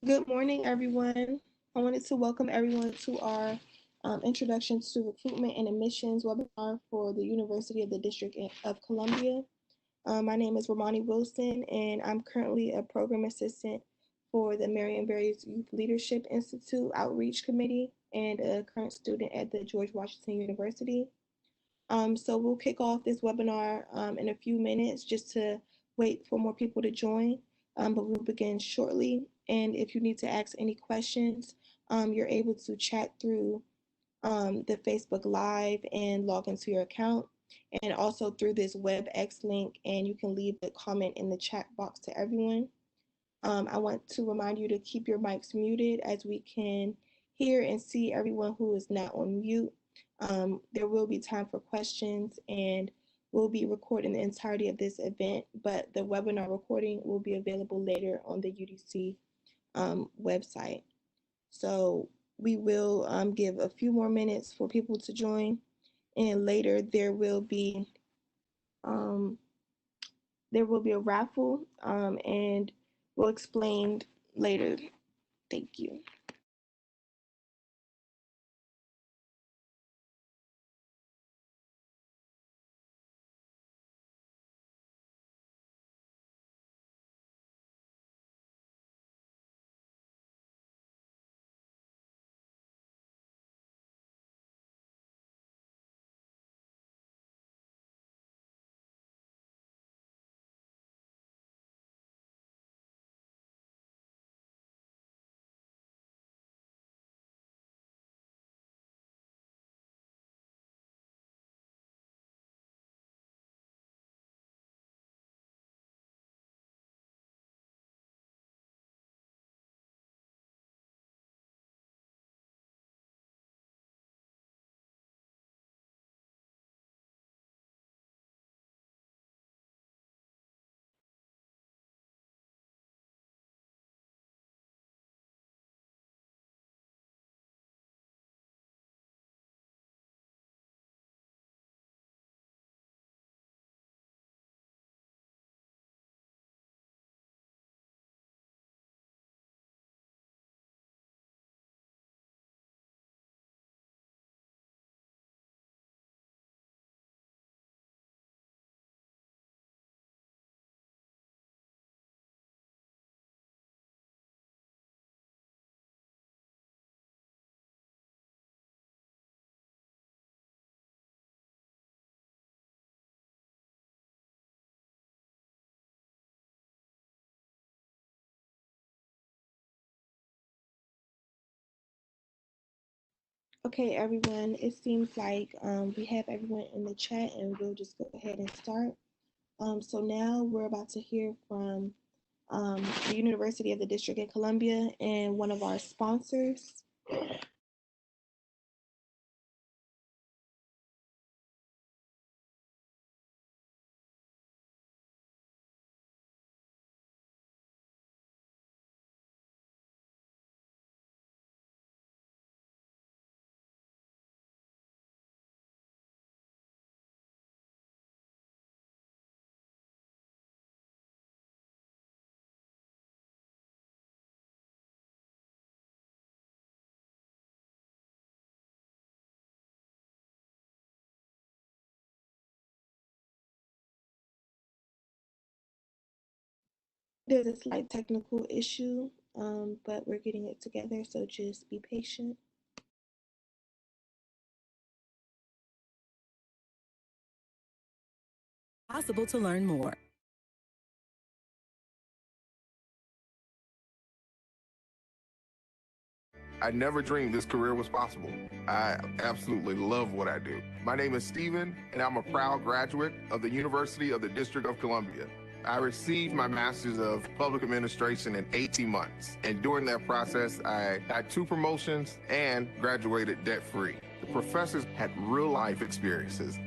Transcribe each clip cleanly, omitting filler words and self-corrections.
Good morning, everyone. I wanted to welcome everyone to our Introduction to Recruitment and Admissions webinar for the University of the District of Columbia. My name is Romani Wilson, and I'm currently a program assistant for the Marion Barry's Youth Leadership Institute Outreach Committee and a current student at the George Washington University. So we'll kick off this webinar in a few minutes just to wait for more people to join, but we'll begin shortly. And if you need to ask any questions, you're able to chat through the Facebook Live and log into your account, and also through this WebEx link, and you can leave a comment in the chat box to everyone. I want to remind you to keep your mics muted as we can hear and see everyone who is not on mute. There will be time for questions, and we'll be recording the entirety of this event, but the webinar recording will be available later on the UDC website. So we will give a few more minutes for people to join, and later there will be um, a raffle, and we'll explain later. Thank you. Okay, everyone, it seems like we have everyone in the chat, and we'll just go ahead and start. So now we're about to hear from the University of the District of Columbia and one of our sponsors. There's a slight technical issue, but we're getting it together, so just be patient. Possible to learn more. I never dreamed this career was possible. I absolutely love what I do. My name is Steven, and I'm a proud graduate of the University of the District of Columbia. I received my Master's of Public Administration in 18 months, and during that process, I had 2 promotions and graduated debt-free. The professors had real-life experiences.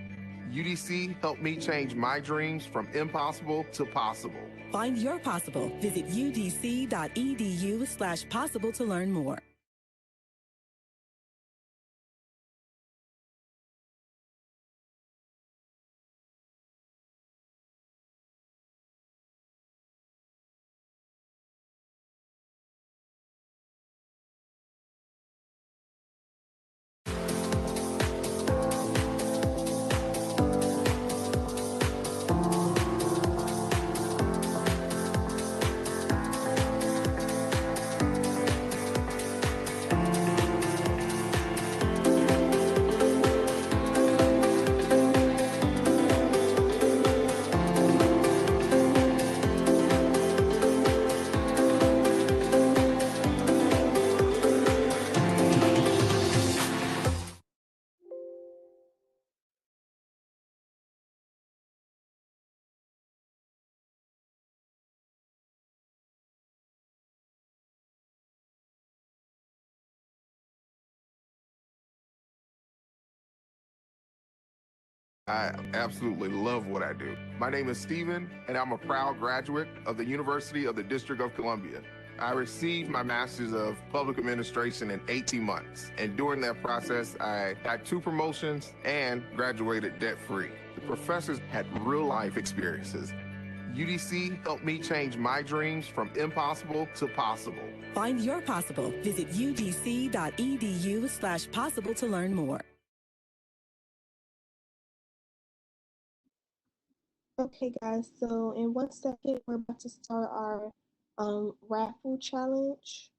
UDC helped me change my dreams from impossible to possible. Find your possible. Visit udc.edu/possible to learn more. I absolutely love what I do. My name is Stephen, and I'm a proud graduate of the University of the District of Columbia. I received my Master's of Public Administration in 18 months, and during that process, I got 2 promotions and graduated debt-free. The professors had real-life experiences. UDC helped me change my dreams from impossible to possible. Find your possible. Visit udc.edu/possible to learn more. Okay, guys, so in 1 second, we're about to start our raffle challenge.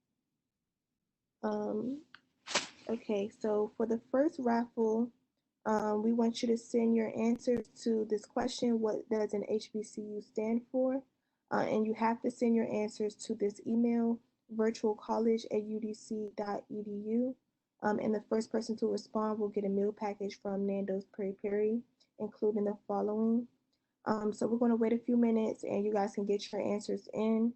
Okay, so for the first raffle, we want you to send your answers to this question: what does an HBCU stand for? And you have to send your answers to this email, virtualcollege@udc.edu. And the first person to respond will get a meal package from Nando's Peri Peri, including the following. So we're going to wait a few minutes and you guys can get your answers in.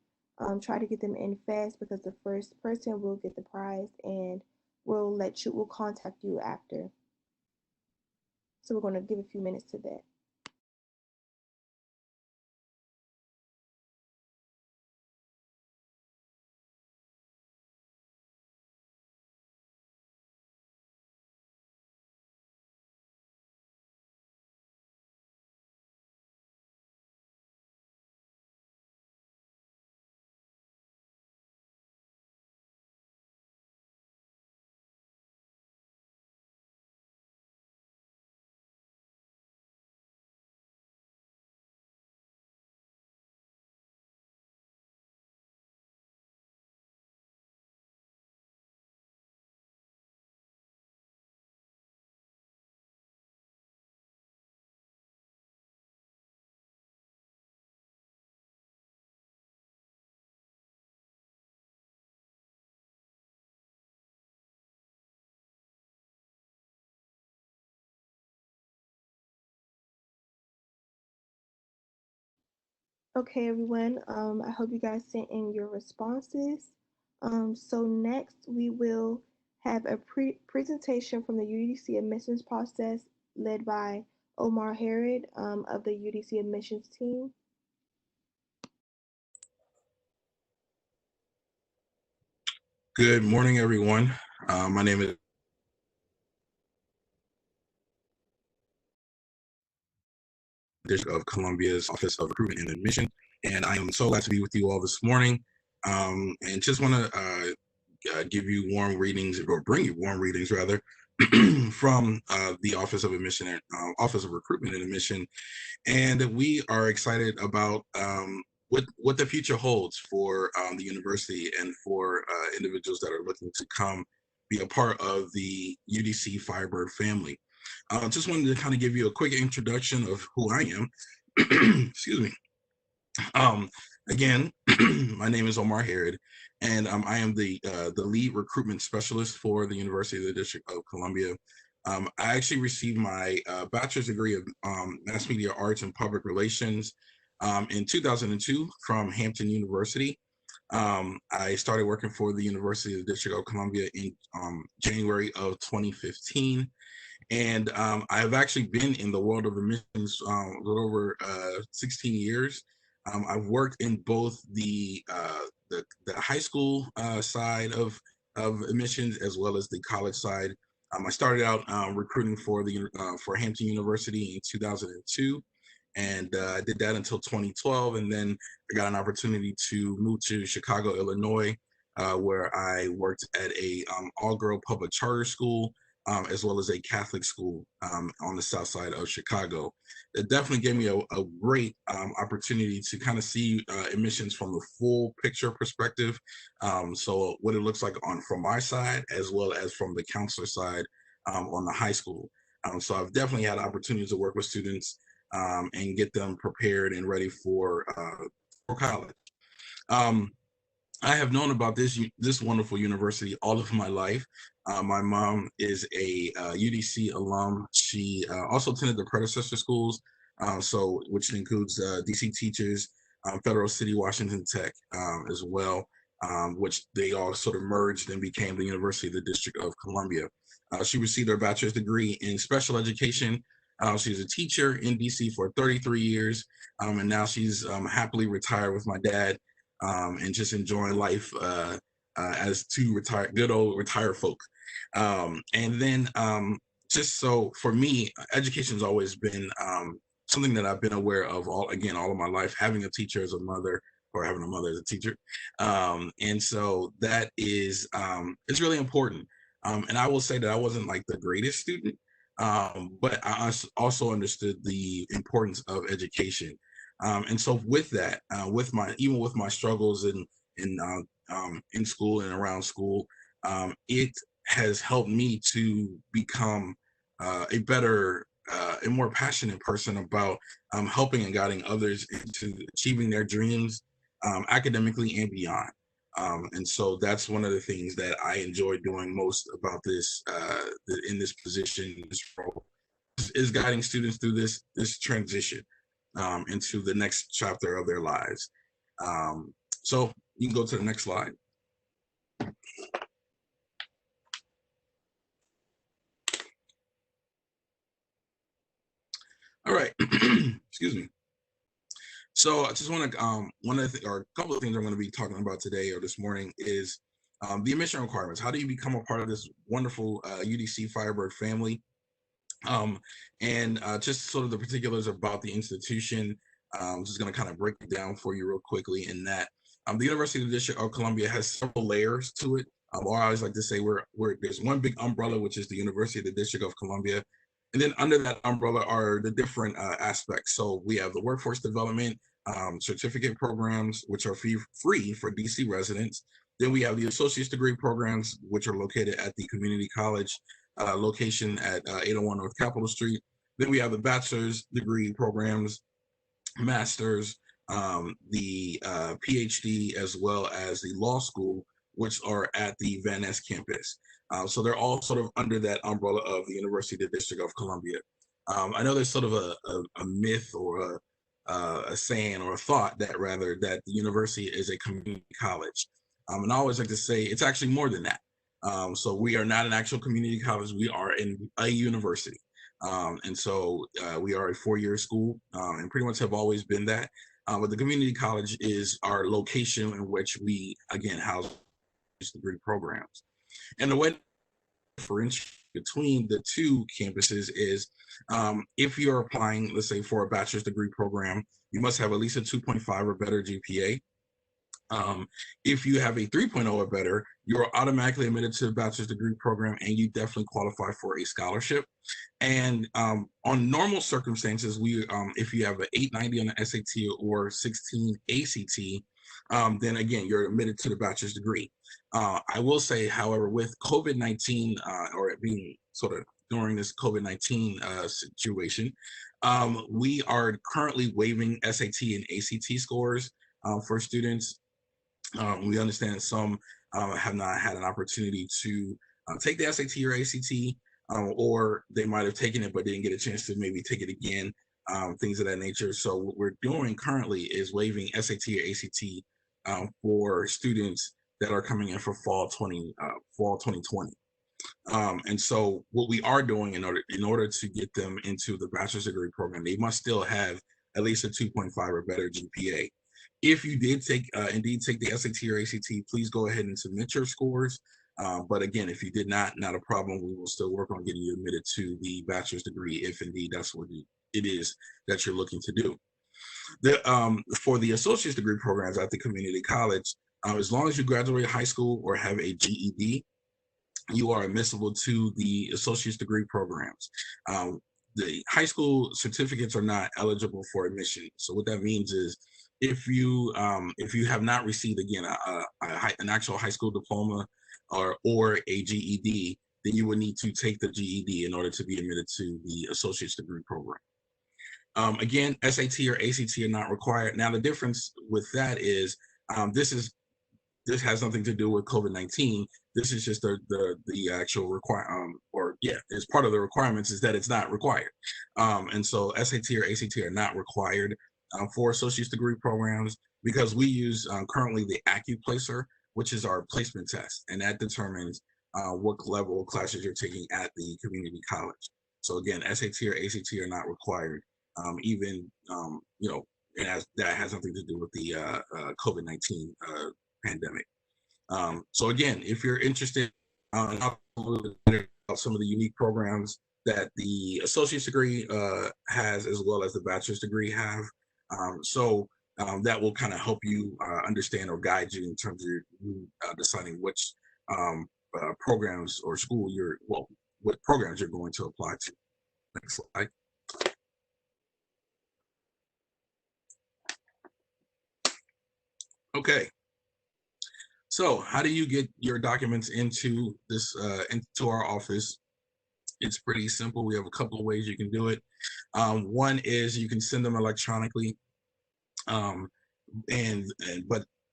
Try to get them in fast because the first person will get the prize and we'll contact you after. So we're going to give a few minutes to that. Okay, everyone. I hope you guys sent in your responses. So next we will have a presentation from the UDC admissions process led by Omar Harrod of the UDC admissions team. Good morning, everyone. My name is District of Columbia's Office of Recruitment and Admission, and I am so glad to be with you all this morning. And just want to give you warm readings, or bring you warm readings rather, from the Office of Admission and Office of Recruitment and Admission. And we are excited about what the future holds for the university and for individuals that are looking to come be a part of the UDC Firebird family. Just wanted to kind of give you a quick introduction of who I am. Excuse me. Again, my name is Omar Harrod, and I am the lead recruitment specialist for the University of the District of Columbia. I actually received my bachelor's degree of mass media arts and public relations in 2002 from Hampton University. I started working for the University of the District of Columbia in January of 2015. And I've actually been in the world of admissions a little over 16 years. I've worked in both the high school side of admissions as well as the college side. I started out recruiting for for Hampton University in 2002, and I did that until 2012, and then I got an opportunity to move to Chicago, Illinois, where I worked at a all-girl public charter school, as well as a Catholic school on the south side of Chicago. It definitely gave me a great opportunity to kind of see admissions from the full picture perspective. So what it looks like from my side, as well as from the counselor side on the high school. So I've definitely had opportunities to work with students and get them prepared and ready for college. I have known about this wonderful university all of my life. My mom is a UDC alum. She also attended the predecessor schools, which includes DC Teachers, Federal City Washington Tech as well, which they all sort of merged and became the University of the District of Columbia. She received her bachelor's degree in special education She's a teacher in DC for 33 years, and now she's happily retired with my dad, and just enjoying life as two good old retired folk. And then just so for me, education has always been something that I've been aware of all of my life, having a teacher as a mother or having a mother as a teacher. And so that is, it's really important. And I will say that I wasn't like the greatest student, but I also understood the importance of education. And so with that, even with my struggles in school and around school, it has helped me to become a better and more passionate person about helping and guiding others into achieving their dreams academically and beyond. And so that's one of the things that I enjoy doing most about this in this position, this role, is guiding students through this transition into the next chapter of their lives. So you can go to the next slide. All right, excuse me. So I just want to, or a couple of things I'm going to be talking about today or this morning is the admission requirements. How do you become a part of this wonderful UDC Firebird family? And just sort of the particulars about the institution. I'm just going to kind of break it down for you real quickly in that the University of the District of Columbia has several layers to it. Or I always like to say there's one big umbrella, which is the University of the District of Columbia. And then under that umbrella are the different aspects. So we have the workforce development certificate programs, which are free for DC residents. Then we have the associate's degree programs, which are located at the community college location at 801 North Capitol Street. Then we have the bachelor's degree programs, master's, the PhD, as well as the law school, which are at the Van Ness campus. So they're all sort of under that umbrella of the University of the District of Columbia. I know there's sort of a myth or a saying or a thought that the university is a community college. And I always like to say it's actually more than that. So we are not an actual community college. We are in a university. And so we are a four-year school and pretty much have always been that. But the community college is our location in which we, again, house degree programs. And the way differentiate between the two campuses is if you're applying, let's say, for a bachelor's degree program, you must have at least a 2.5 or better GPA. If you have a 3.0 or better, you're automatically admitted to the bachelor's degree program and you definitely qualify for a scholarship. And on normal circumstances, if you have an 890 on the SAT or 16 ACT, then again, you're admitted to the bachelor's degree. I will say, however, with COVID-19 or it being sort of during this COVID-19 situation, we are currently waiving SAT and ACT scores for students. We understand some have not had an opportunity to take the SAT or ACT, or they might have taken it but didn't get a chance to maybe take it again, things of that nature. So what we're doing currently is waiving SAT or ACT for students that are coming in for fall 2020. And so what we are doing in order to get them into the bachelor's degree program, they must still have at least a 2.5 or better GPA. If you did indeed take the SAT or ACT, please go ahead and submit your scores. But again, if you did not a problem. We will still work on getting you admitted to the bachelor's degree if indeed that's what it is that you're looking to do. For the associate's degree programs at the community college, as long as you graduate high school or have a GED, you are admissible to the associate's degree programs. The high school certificates are not eligible for admission. So what that means is if you have not received, again, an actual high school diploma or a GED, then you would need to take the GED in order to be admitted to the associate's degree program. Again, SAT or ACT are not required. Now, the difference with that is this has nothing to do with COVID-19. This is just the actual it's part of the requirements is that it's not required. And so SAT or ACT are not required for associate's degree programs because we use currently the AccuPlacer, which is our placement test, and that determines what level of classes you're taking at the community college. So again, SAT or ACT are not required, even, that has nothing to do with the COVID-19 pandemic. So again, if you're interested in about some of the unique programs that the associate's degree has, as well as the bachelor's degree have, that will kind of help you understand or guide you in terms of you deciding which programs or school what programs you're going to apply to. Next slide. Okay. So how do you get your documents into this into our office? It's pretty simple. We have a couple of ways you can do it. One is you can send them electronically.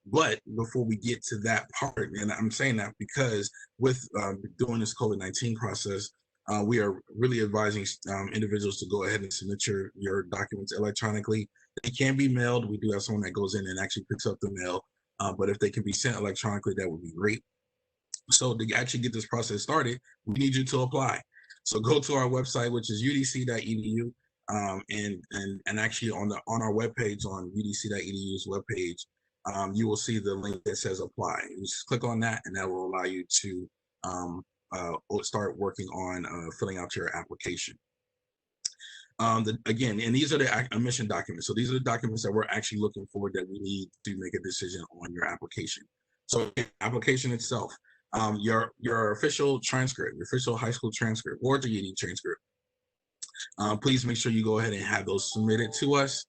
But before we get to that part, and I'm saying that because with doing this COVID-19 process, we are really advising individuals to go ahead and submit your documents electronically. They can be mailed. We do have someone that goes in and actually picks up the mail, but if they can be sent electronically, that would be great. So to actually get this process started, we need you to apply. So go to our website, which is udc.edu, and actually on our webpage, on udc.edu's webpage, you will see the link that says apply. You just click on that, and that will allow you to start working on filling out your application. Again, and these are the admission documents. So these are the documents that we're actually looking for that we need to make a decision on your application. So application itself, your official transcript, your official high school transcript or GED transcript. Please make sure you go ahead and have those submitted to us.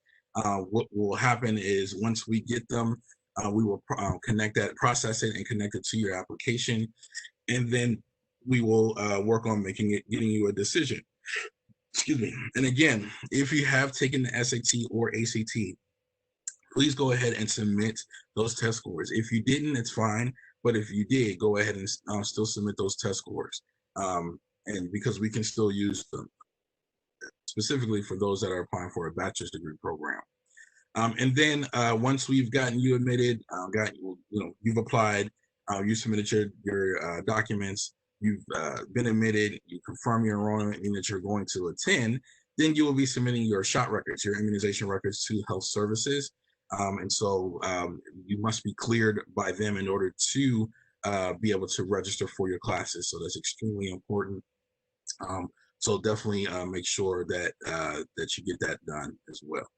What will happen is once we get them, we will process it and connect it to your application. And then we will work on getting you a decision. Excuse me. And again, if you have taken the SAT or ACT, please go ahead and submit those test scores. If you didn't, it's fine. But if you did, go ahead and still submit those test scores. And because we can still use them, specifically for those that are applying for a bachelor's degree program. And then once we've gotten you admitted, you've applied, you submitted your documents, you've been admitted, you confirm your enrollment, meaning that you're going to attend, then you will be submitting your shot records, your immunization records to health services. And so you must be cleared by them in order to be able to register for your classes. So that's extremely important. So definitely make sure that that you get that done as well.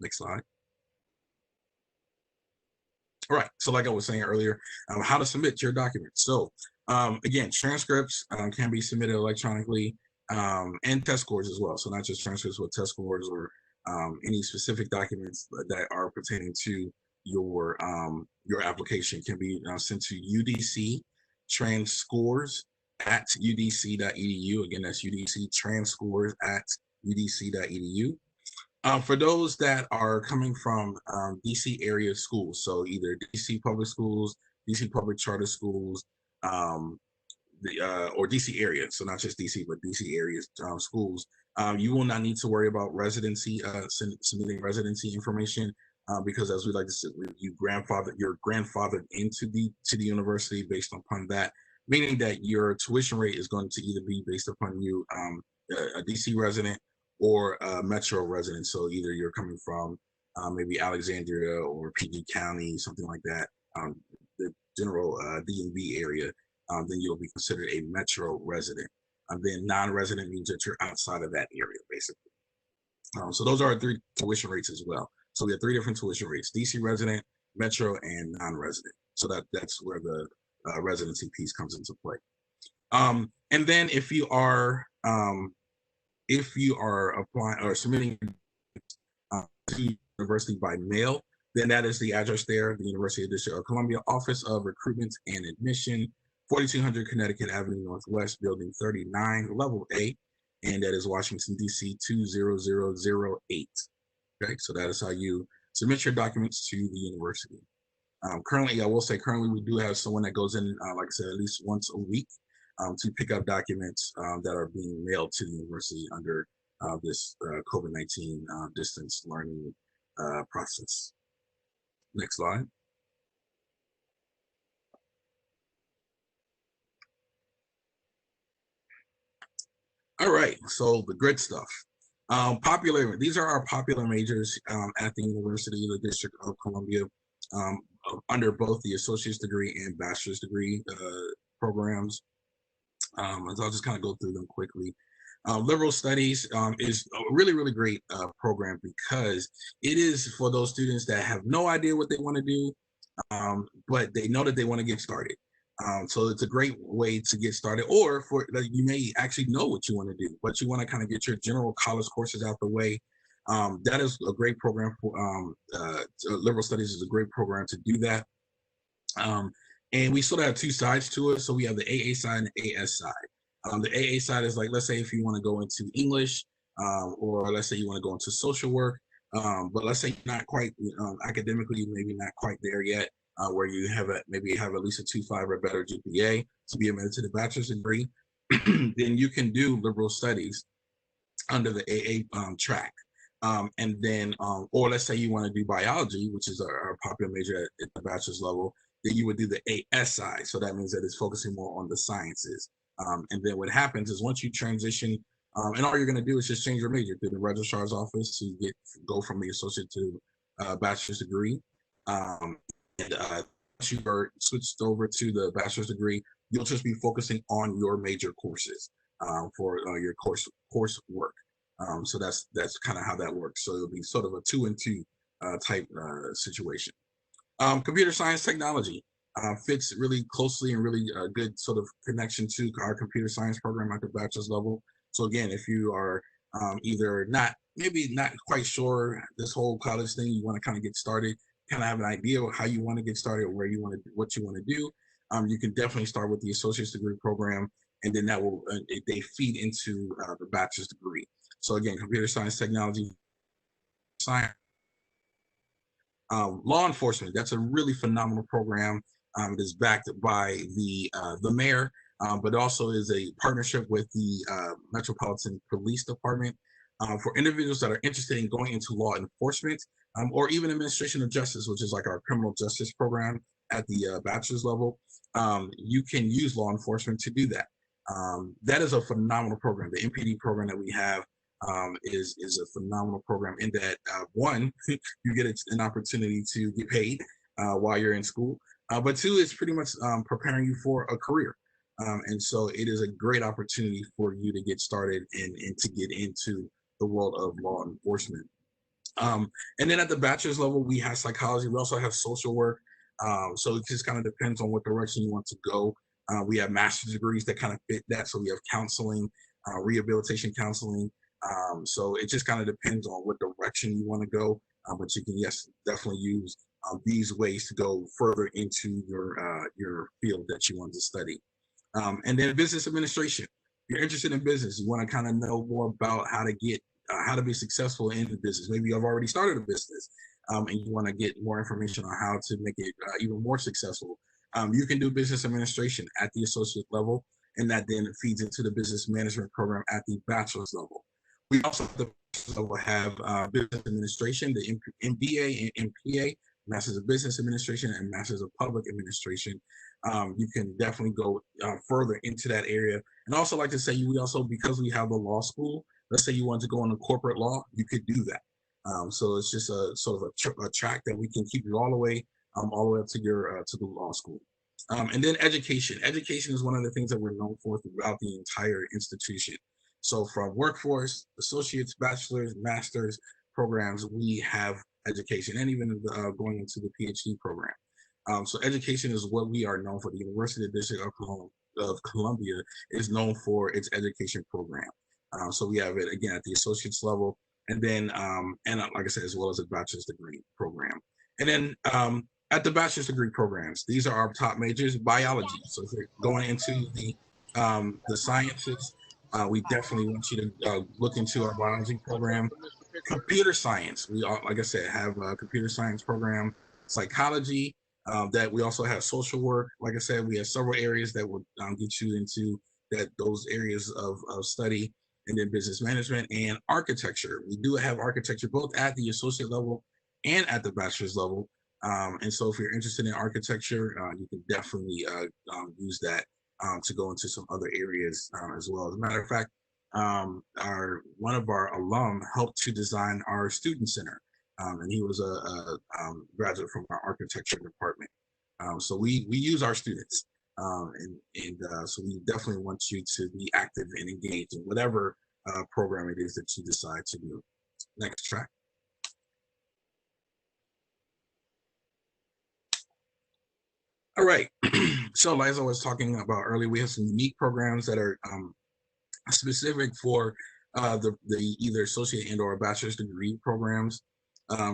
Next slide. All right, so like I was saying earlier, how to submit your documents. So again, transcripts can be submitted electronically, and test scores as well. So not just transcripts, but test scores or any specific documents that are pertaining to your application can be sent to UDC transcores at udc.edu. Again, that's UDC transcores at udc.edu. For those that are coming from DC area schools, so either DC public schools, DC public charter schools, or DC area, so not just DC, but DC area schools, you will not need to worry about residency, submitting residency information, because as we like to say, you're grandfathered into the university based upon that, meaning that your tuition rate is going to either be based upon you, a DC resident or a metro resident. So either you're coming from maybe Alexandria or PG County, something like that, the general DMV area, then you'll be considered a metro resident. Then non-resident means that you're outside of that area, basically. So those are our 3 tuition rates as well. So we have 3 different tuition rates: DC resident, metro, and non-resident. So that's where the residency piece comes into play. And then if you are applying or submitting to university by mail, then that is the address there, the University of District of Columbia Office of Recruitment and Admission, 4200 Connecticut Avenue Northwest, Building 39, Level A, and that is Washington, D.C. 20008. Okay, so that is how you submit your documents to the university. Currently, I will say, we do have someone that goes in, like I said, at least once a week to pick up documents that are being mailed to the university under this COVID-19 distance learning process. Next slide. All right, so the good stuff. Popular, these are our popular majors at the University of the District of Columbia, under both the associate's degree and bachelor's degree programs. So I'll just kind of go through them quickly. Liberal studies is a really, really great program because it is for those students that have no idea what they want to do, but they know that they want to get started. So it's a great way to get started, or for you may actually know what you want to do, but you want to kind of get your general college courses out the way. That is a great program for liberal studies is a great program to do that. And we sort of have two sides to it. So we have the AA side and the AS side. The AA side is like, let's say if you want to go into English, or let's say you want to go into social work, but let's say you're not quite academically, maybe not quite there yet, where you have maybe have at least a 2.5 or better GPA to be admitted to the bachelor's degree, then you can do liberal studies under the AA track. And then, or let's say you want to do biology, which is our popular major at the bachelor's level, then you would do the AS side. So that means that it's focusing more on the sciences. And then what happens is once you transition, and all you're going to do is just change your major through the registrar's office to go from the associate to bachelor's degree. And once you are switched over to the bachelor's degree, you'll just be focusing on your major courses for your coursework. So that's kind of how that works. So it'll be sort of a 2-and-2 type situation. Computer science technology fits really closely and really good sort of connection to our computer science program at the bachelor's level. So again, if you are either maybe not quite sure this whole college thing, you want to kind of get started, kind of have an idea of how you want to get started, what you want to do, you can definitely start with the associate's degree program, and then that will they feed into the bachelor's degree. So again, computer science technology, science. Law enforcement, that's a really phenomenal program. It is backed by the mayor, but also is a partnership with the Metropolitan Police Department for individuals that are interested in going into law enforcement, or even administration of justice, which is like our criminal justice program at the bachelor's level. You can use law enforcement to do that. That is a phenomenal program. The MPD program that we have is a phenomenal program in that one, you get an opportunity to get paid while you're in school, but two, it's pretty much preparing you for a career. And so it is a great opportunity for you to get started and to get into the world of law enforcement. And then at the bachelor's level, we have psychology. We also have social work. So it just kind of depends on what direction you want to go. We have master's degrees that kind of fit that. So we have counseling, rehabilitation counseling. So it just kind of depends on what direction you want to go. But you can, yes, definitely use these ways to go further into your field that you want to study. And then business administration. If you're interested in business, you want to kind of know more about how to get how to be successful in the business. Maybe you've already started a business and you want to get more information on how to make it even more successful. You can do business administration at the associate level, and that then feeds into the business management program at the bachelor's level. We also at the level have business administration, the MBA and MPA, Masters of Business Administration and Masters of Public Administration. You can definitely go further into that area. And also like to say, we also, because we have the law school, let's say you want to go into corporate law, you could do that. So it's just a sort of a track that we can keep you all the way up to your to the law school. And then education. Education is one of the things that we're known for throughout the entire institution. So from workforce, associates, bachelor's, master's programs, we have education, and even going into the PhD program. So education is what we are known for. The University of the District of Columbia is known for its education program. So we have it again at the associate's level, and then and like I said, as well as a bachelor's degree program. And then at the bachelor's degree programs, these are our top majors. Biology. So if you're going into the sciences, we definitely want you to look into our biology program. Computer science, we all, like I said, have a computer science program. Psychology, that we also have social work. Like I said, we have several areas that will get you into those areas of study. And then business management and architecture. We do have architecture both at the associate level and at the bachelor's level. And so if you're interested in architecture, you can definitely use that to go into some other areas as well. As a matter of fact, one of our alum helped to design our student center, and he was a graduate from our architecture department. So we use our students, so we definitely want you to be active and engaged in whatever program it is that you decide to do. Next track. All right. So as I was talking about earlier, we have some unique programs that are specific for the either associate and or bachelor's degree programs.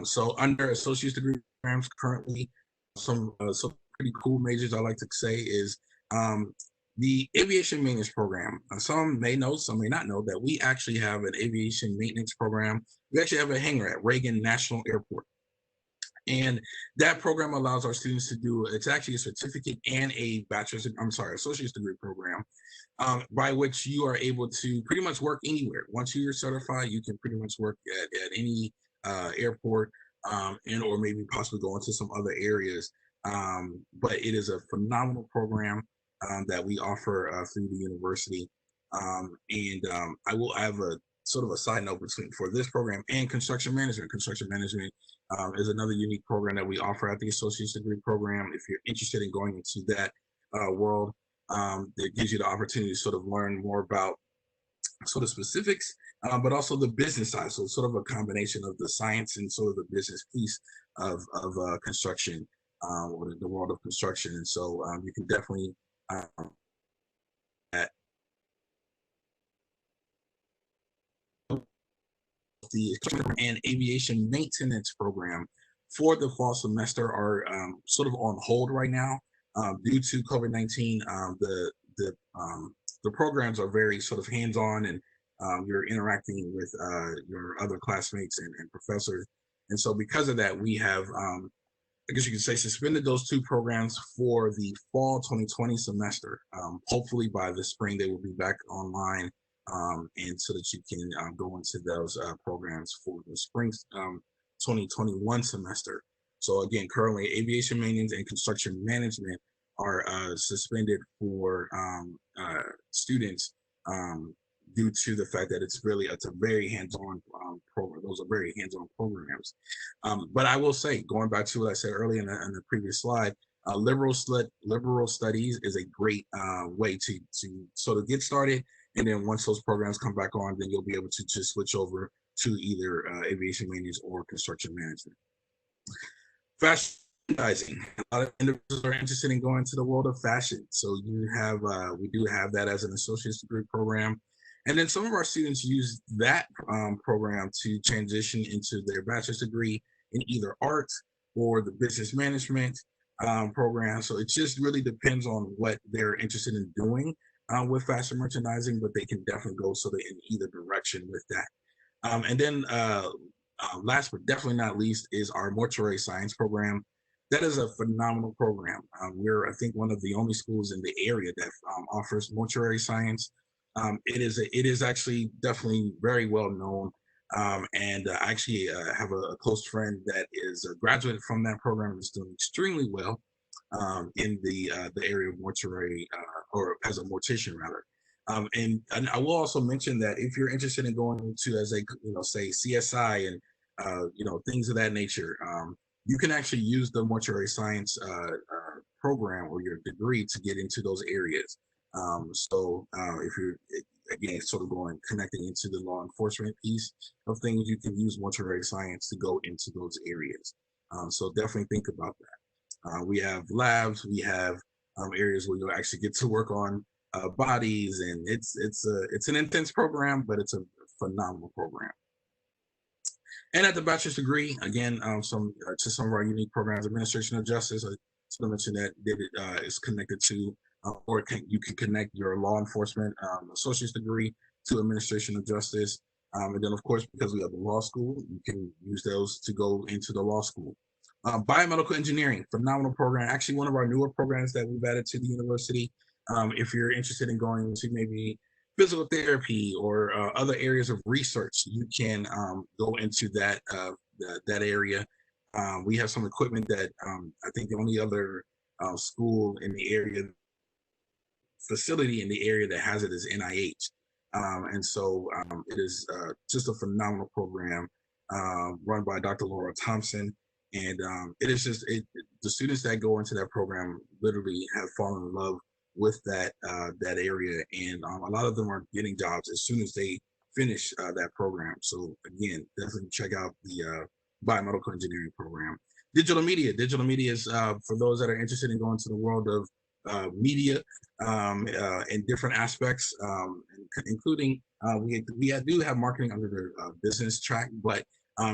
So under associate's degree programs currently, some pretty cool majors I like to say is the aviation maintenance program. Some may know, some may not know that we actually have an aviation maintenance program. We actually have a hangar at Reagan National Airport. And that program allows our students to do, it's actually a certificate and a associate's degree program, by which you are able to pretty much work anywhere. Once you're certified, you can pretty much work at any airport, and or maybe possibly go into some other areas. But it is a phenomenal program that we offer through the university. I will have a sort of a side note for this program and construction management. Construction management is another unique program that we offer at the associate's degree program. If you're interested in going into that world, it gives you the opportunity to sort of learn more about sort of specifics, but also the business side. So sort of a combination of the science and sort of the business piece of construction, or the world of construction. And so you can definitely the and aviation maintenance program for the fall semester are sort of on hold right now due to COVID-19. The programs are very sort of hands-on, and you're interacting with your other classmates and professors. And so because of that, we have, I guess you could say, suspended those two programs for the fall 2020 semester. Hopefully by the spring, they will be back online, and so that you can go into those programs for the spring 2021 semester. So again, currently aviation maintenance and construction management are suspended for students due to the fact that it's a very hands-on program. Those are very hands-on programs. But I will say, going back to what I said earlier in the previous slide, liberal studies is a great way to sort of get started. And then once those programs come back on, then you'll be able to just switch over to either aviation maintenance or construction management. Fashionizing. A lot of individuals are interested in going to the world of fashion. So we do have that as an associate's degree program. And then some of our students use that program to transition into their bachelor's degree in either art or the business management program. So it just really depends on what they're interested in doing with fashion merchandising, but they can definitely go sort of in either direction with that. And then last but definitely not least is our mortuary science program. That is a phenomenal program. We're, I think, one of the only schools in the area that offers mortuary science. It is actually definitely very well known. And I actually have a close friend that is a graduate from that program and is doing extremely well in the area of mortuary, or as a mortician rather. And I will also mention that if you're interested in going into, as a say CSI and things of that nature, you can actually use the mortuary science program or your degree to get into those areas. So if you're again sort of connecting into the law enforcement piece of things, you can use mortuary science to go into those areas. So definitely think about that. We have labs, we have areas where you'll actually get to work on bodies, and it's an intense program, but it's a phenomenal program. And at the bachelor's degree, again, some of our unique programs, administration of justice. I sort of mentioned that David is connected to, you can connect your law enforcement associate's degree to administration of justice. And then, of course, because we have a law school, you can use those to go into the law school. Biomedical engineering, phenomenal program. Actually, one of our newer programs that we've added to the university. If you're interested in going to maybe physical therapy or other areas of research, you can go into that area. We have some equipment that I think the only other school in the area, facility in the area that has it is NIH. And so it is just a phenomenal program run by Dr. Laura Thompson. And it is just the students that go into that program literally have fallen in love with that area, and a lot of them are getting jobs as soon as they finish that program. So again, definitely check out the biomedical engineering program. Digital media is for those that are interested in going to the world of media in different aspects, including we do have marketing under the business track, but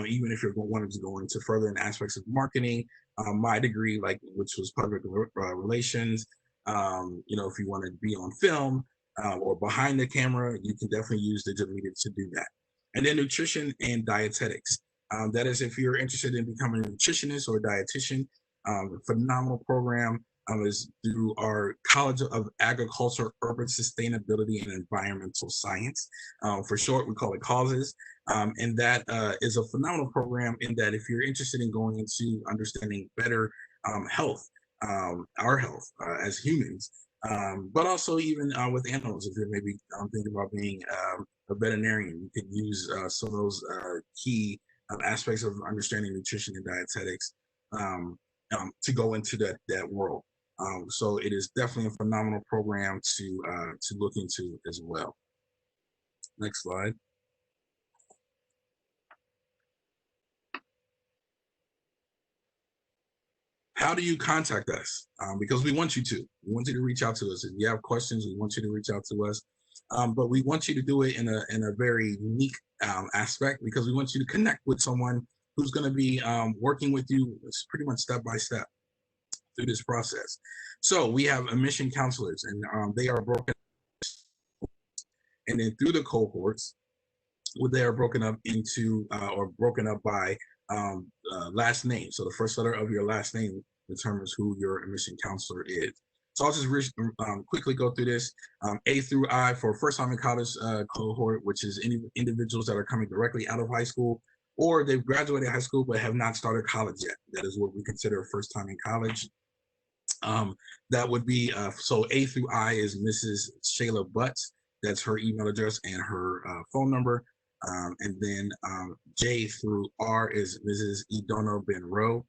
even if you're wanting to go into further in aspects of marketing, my degree, which was public relations, if you want to be on film or behind the camera, you can definitely use digital media to do that. And then nutrition and dietetics. That is if you're interested in becoming a nutritionist or a dietitian, phenomenal program is through our College of Agriculture, Urban Sustainability, and Environmental Science. For short, we call it CAUSES. And that is a phenomenal program in that if you're interested in going into understanding better health, our health as humans, but also even with animals, if you're maybe thinking about being a veterinarian, you can use some of those key aspects of understanding nutrition and dietetics to go into that world. So it is definitely a phenomenal program to look into as well. Next slide. How do you contact us? Because we want you to. We want you to reach out to us. If you have questions, we want you to reach out to us. But we want you to do it in a very unique aspect, because we want you to connect with someone who's going to be working with you pretty much step by step through this process. So we have admission counselors, and they are broken, and then through the cohorts, they are broken up into or broken up by last name. So the first letter of your last name determines who your admission counselor is. So I'll just quickly go through this. A through I for first time in college cohort, which is any individuals that are coming directly out of high school, or they've graduated high school but have not started college yet. That is what we consider first time in college. That would be, so A through I is Mrs. Shayla Butts. That's her email address and her phone number. And then J through R is Mrs. Idono Benro.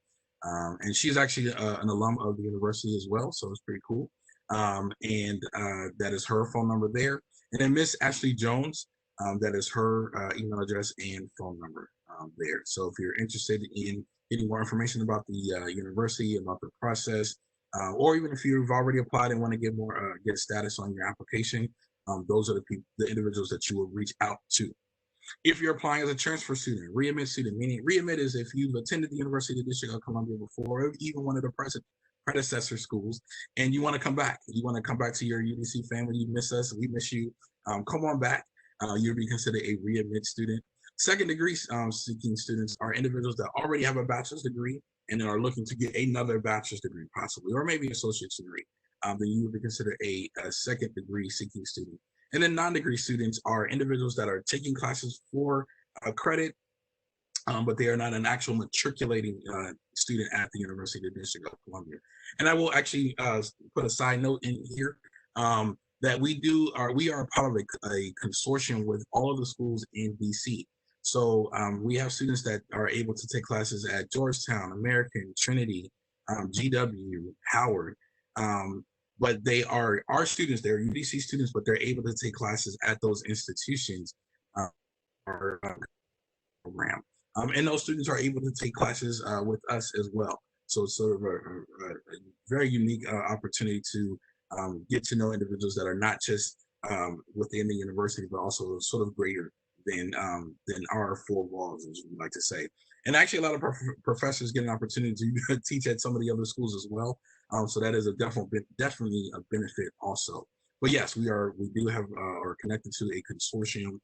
And she's actually an alum of the university as well, so it's pretty cool. And that is her phone number there. And then Miss Ashley Jones, that is her email address and phone number there. So if you're interested in getting more information about the university, about the process, or even if you've already applied and want to get more get status on your application, those are the individuals that you will reach out to. If you're applying as a transfer student, readmit student, meaning readmit is if you've attended the University of the District of Columbia before, or even one of the predecessor schools, and you want to come back. You want to come back to your UDC family. You miss us. We miss you. Come on back. You'll be considered a readmit student. Second degree seeking students are individuals that already have a bachelor's degree and are looking to get another bachelor's degree, possibly, or maybe an associate's degree. Then you would be considered a second degree seeking student. And then non-degree students are individuals that are taking classes for credit, but they are not an actual matriculating student at the University of the District of Columbia. And I will actually put a side note in here that we are part of a consortium with all of the schools in DC. So we have students that are able to take classes at Georgetown, American, Trinity, GW, Howard. But they are our students, they're UDC students, but they're able to take classes at those institutions program. And those students are able to take classes with us as well. So it's sort of a very unique opportunity to get to know individuals that are not just within the university, but also sort of greater than our four walls, as we like to say. And actually, a lot of professors get an opportunity to teach at some of the other schools as well. So that is definitely a benefit also. But yes, we do have are connected to a consortium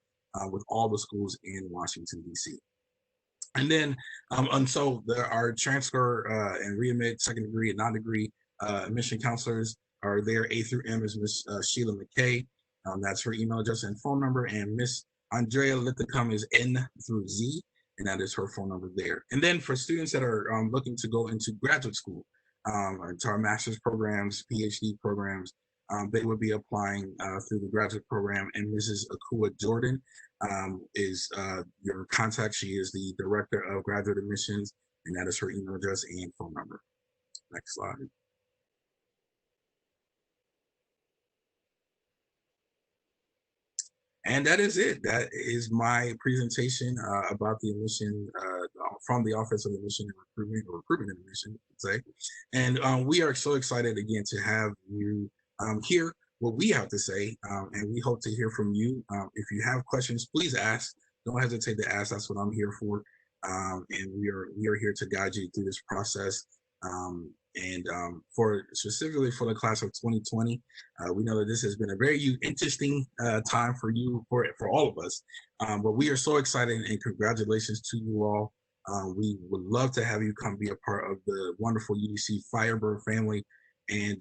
with all the schools in Washington, D.C. And then, and so there are transfer and readmit, second degree and non-degree admission counselors are there. A through M is Miss Sheila McKay. That's her email address and phone number. And Miss Andrea Lithicum is N through Z, and that is her phone number there. And then for students that are looking to go into graduate school, into our master's programs, PhD programs, they would be applying through the graduate program. And Mrs. Akua Jordan is your contact. She is the director of graduate admissions, and that is her email address and phone number. Next slide. And that is it. That is my presentation about the admission from the Office of Admission and Recruitment, or Recruitment and Admission, I'd say. And we are so excited again to have you hear what we have to say, and we hope to hear from you. If you have questions, please ask. Don't hesitate to ask. That's what I'm here for. And we are here to guide you through this process. And for specifically for the class of 2020, we know that this has been a very interesting time for you, for all of us. But we are so excited, and congratulations to you all. We would love to have you come be a part of the wonderful UDC Firebird family. And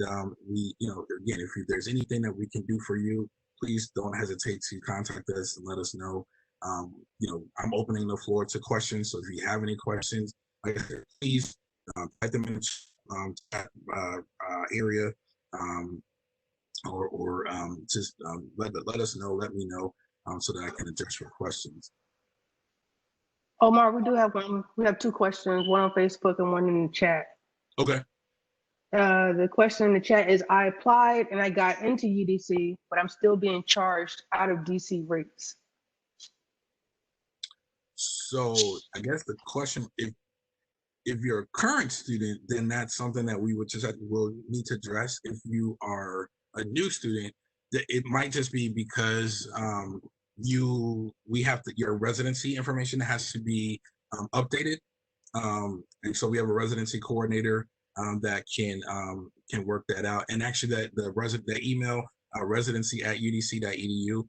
we, again, if there's anything that we can do for you, please don't hesitate to contact us and let us know. I'm opening the floor to questions. So if you have any questions, like I said, please type them in the chat area, or just let us know, let me know, so that I can address your questions. Omar, we do have one. We have two questions, one on Facebook and one in the chat. Okay. The question in the chat is, I applied and I got into UDC, but I'm still being charged out of DC rates. So I guess the question, if you're a current student, then that's something that we would will need to address. If you are a new student, it might just be because your residency information has to be updated, and so we have a residency coordinator that can work that out. And actually, the email residency@udc.edu.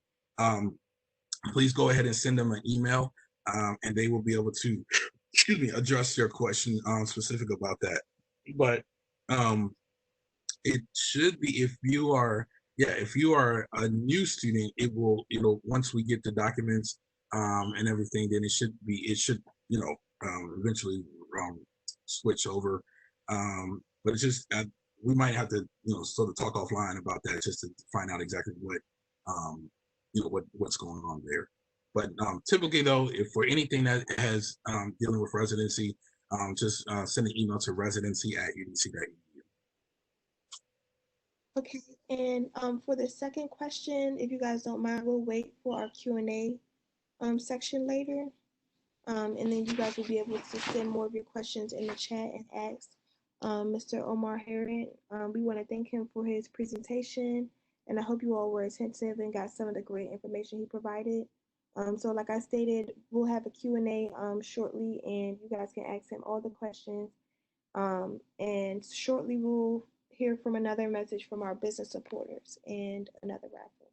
Please go ahead and send them an email, and they will be able to address your question specific about that. But it should be, if you are a new student, it'll once we get the documents and everything, then it should eventually switch over. But it's just we might have to sort of talk offline about that, just to find out exactly what's going on there. But typically, though, if for anything that has dealing with residency, just send an email to residency@udc.edu. Okay, and for the second question, if you guys don't mind, we'll wait for our Q&A section later. And then you guys will be able to send more of your questions in the chat and ask Mr. Omar Harrod. We want to thank him for his presentation, and I hope you all were attentive and got some of the great information he provided. So like I stated, we'll have a Q&A shortly, and you guys can ask him all the questions. And shortly we'll hear from another message from our business supporters and another raffle.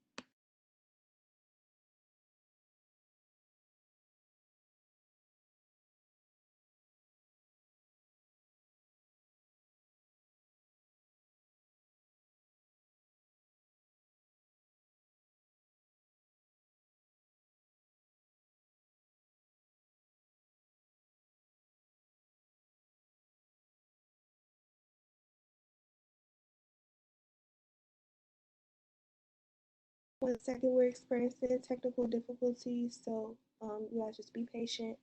One second, we're experiencing technical difficulties, so you guys just be patient.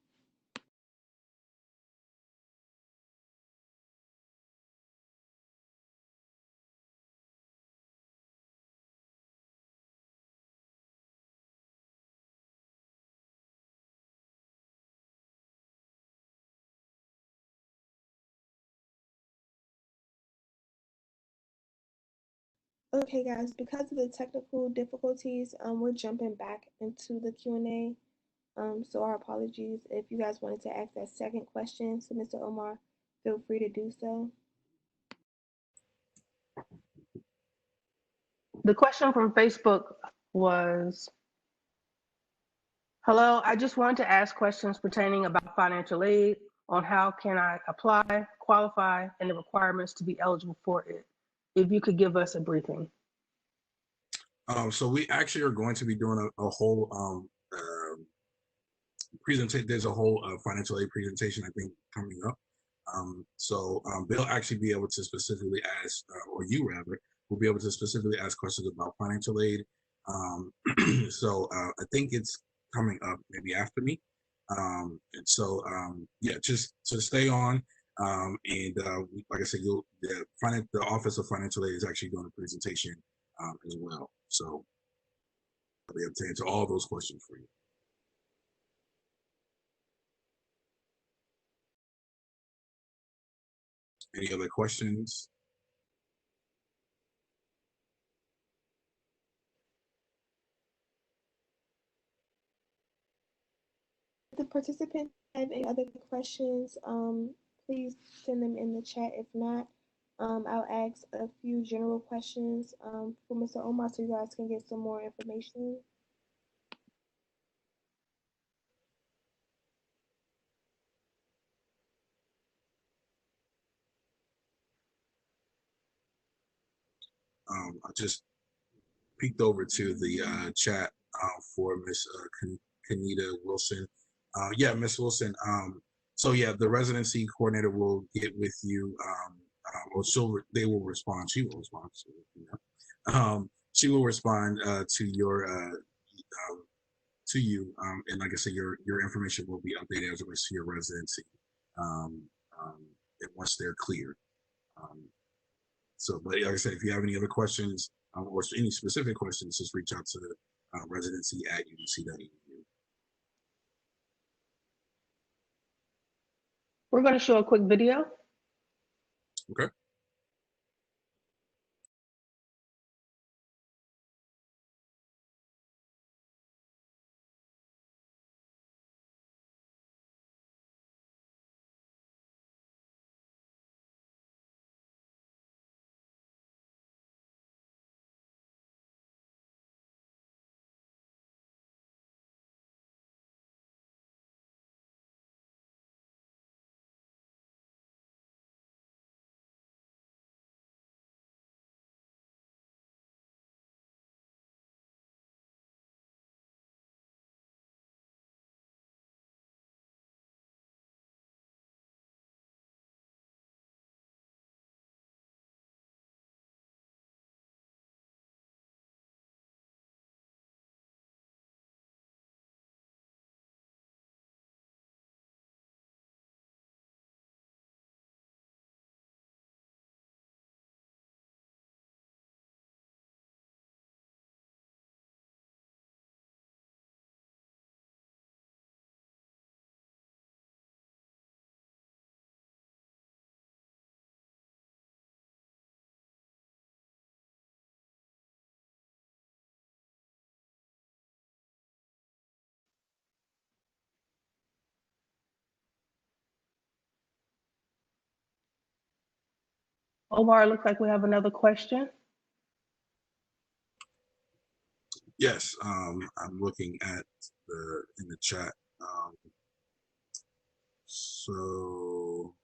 Okay, guys, because of the technical difficulties, we're jumping back into the Q&A. So our apologies. If you guys wanted to ask that second question to Mr. Omar, feel free to do so. The question from Facebook was, hello, I just wanted to ask questions pertaining about financial aid, on how can I apply, qualify, and the requirements to be eligible for it. If you could give us a briefing. So we actually are going to be doing a whole presentation. There's a whole financial aid presentation, I think, coming up. So they'll actually be able to specifically ask, or you rather, will be able to specifically ask questions about financial aid. So I think it's coming up maybe after me. And so yeah, just to stay on. And like I said, the Office of Financial Aid is actually doing a presentation as well. So I'll be able to answer all those questions for you. Any other questions? If the participants have any other questions, please send them in the chat. If not, I'll ask a few general questions for Mr. Omar so you guys can get some more information. I just peeked over to the chat for Miss Kanita Wilson. Yeah, Miss Wilson. So yeah, the residency coordinator will get with you. Or they will respond. She will respond. She will respond to your to you, and like I said, your information will be updated as it relates to your residency, and once they're cleared. So, but like I said, if you have any other questions or any specific questions, just reach out to residency@udc.edu. We're going to show a quick video. Okay. Omar, it looks like we have another question. Yes, I'm looking at in the chat. So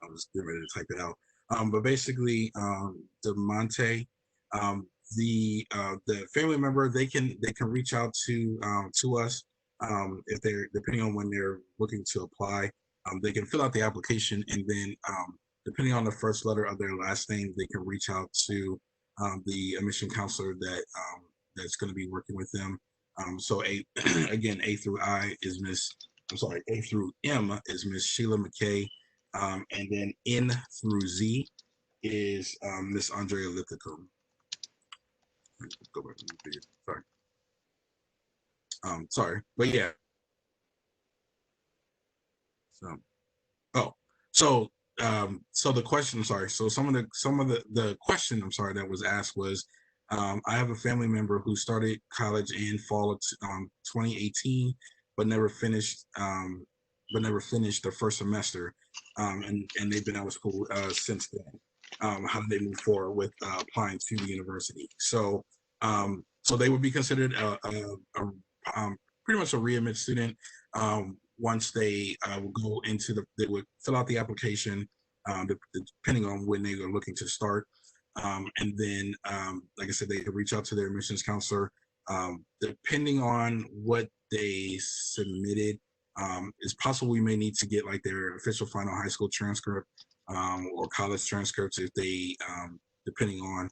I was getting ready to type it out. But basically, DeMonte, the family member, they can reach out to us if they're depending on when they're looking to apply. They can fill out the application, and then depending on the first letter of their last name, they can reach out to the admission counselor that's going to be working with them. So again, A through I is A through M is Miss Sheila McKay. And then N through Z is Miss Andrea Lithicum. Go back to the video. Sorry. Sorry, but yeah. So the question, sorry. So some of the question, I'm sorry, that was asked was, I have a family member who started college in fall of 2018, but never finished the first semester, and they've been out of school since then. How do they move forward with applying to the university? So they would be considered pretty much a readmit student. Once they would go into they would fill out the application, depending on when they are looking to start. And then, like I said, they could reach out to their admissions counselor. Depending on what they submitted, it's possible we may need to get like their official final high school transcript or college transcripts if they depending on,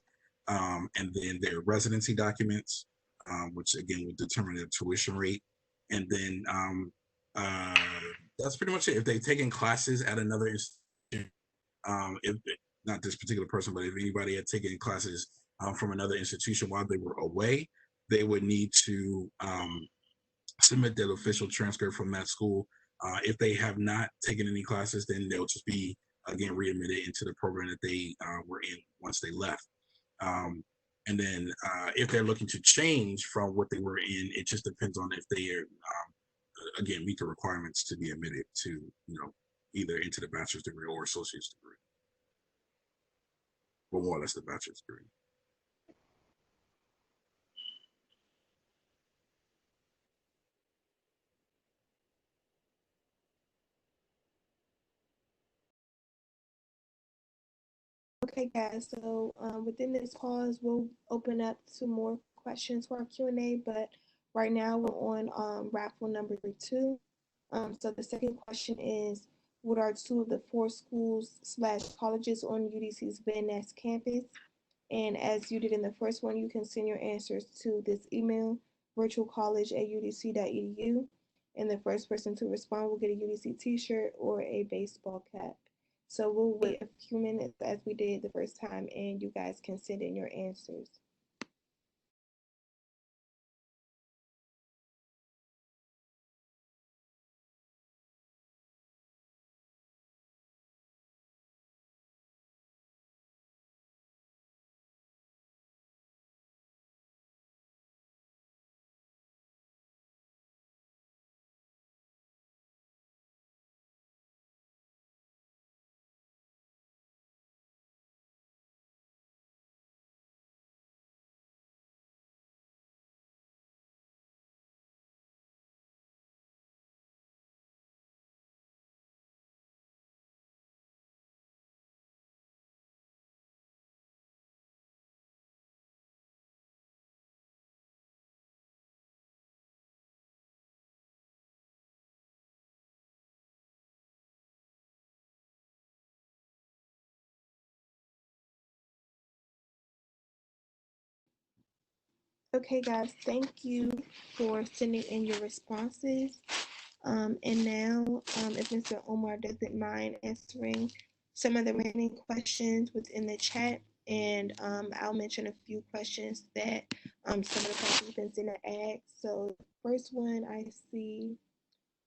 and then their residency documents, which again would determine their tuition rate. And then that's pretty much it. If they've taken classes at another institution, if not this particular person, but if anybody had taken classes from another institution while they were away, they would need to submit that official transcript from that school. If they have not taken any classes, then they'll just be again readmitted into the program that they were in once they left. And then if they're looking to change from what they were in, it just depends on if they are again meet the requirements to be admitted to either into the bachelor's degree or associate's degree, or more or less the bachelor's degree. Okay, guys. So within this pause, we'll open up to more questions for our Q&A. But right now, we're on raffle number 2. So the second question is, what are 2 of the 4 schools/colleges on UDC's Van Ness campus? And as you did in the first one, you can send your answers to this email, virtualcollege@udc.edu. And the first person to respond will get a UDC t-shirt or a baseball cap. So we'll wait a few minutes as we did the first time, and you guys can send in your answers. Okay, guys, thank you for sending in your responses. And now, if Mr. Omar doesn't mind answering some of the remaining questions within the chat, and I'll mention a few questions that some of the participants didn't ask. So, first one I see,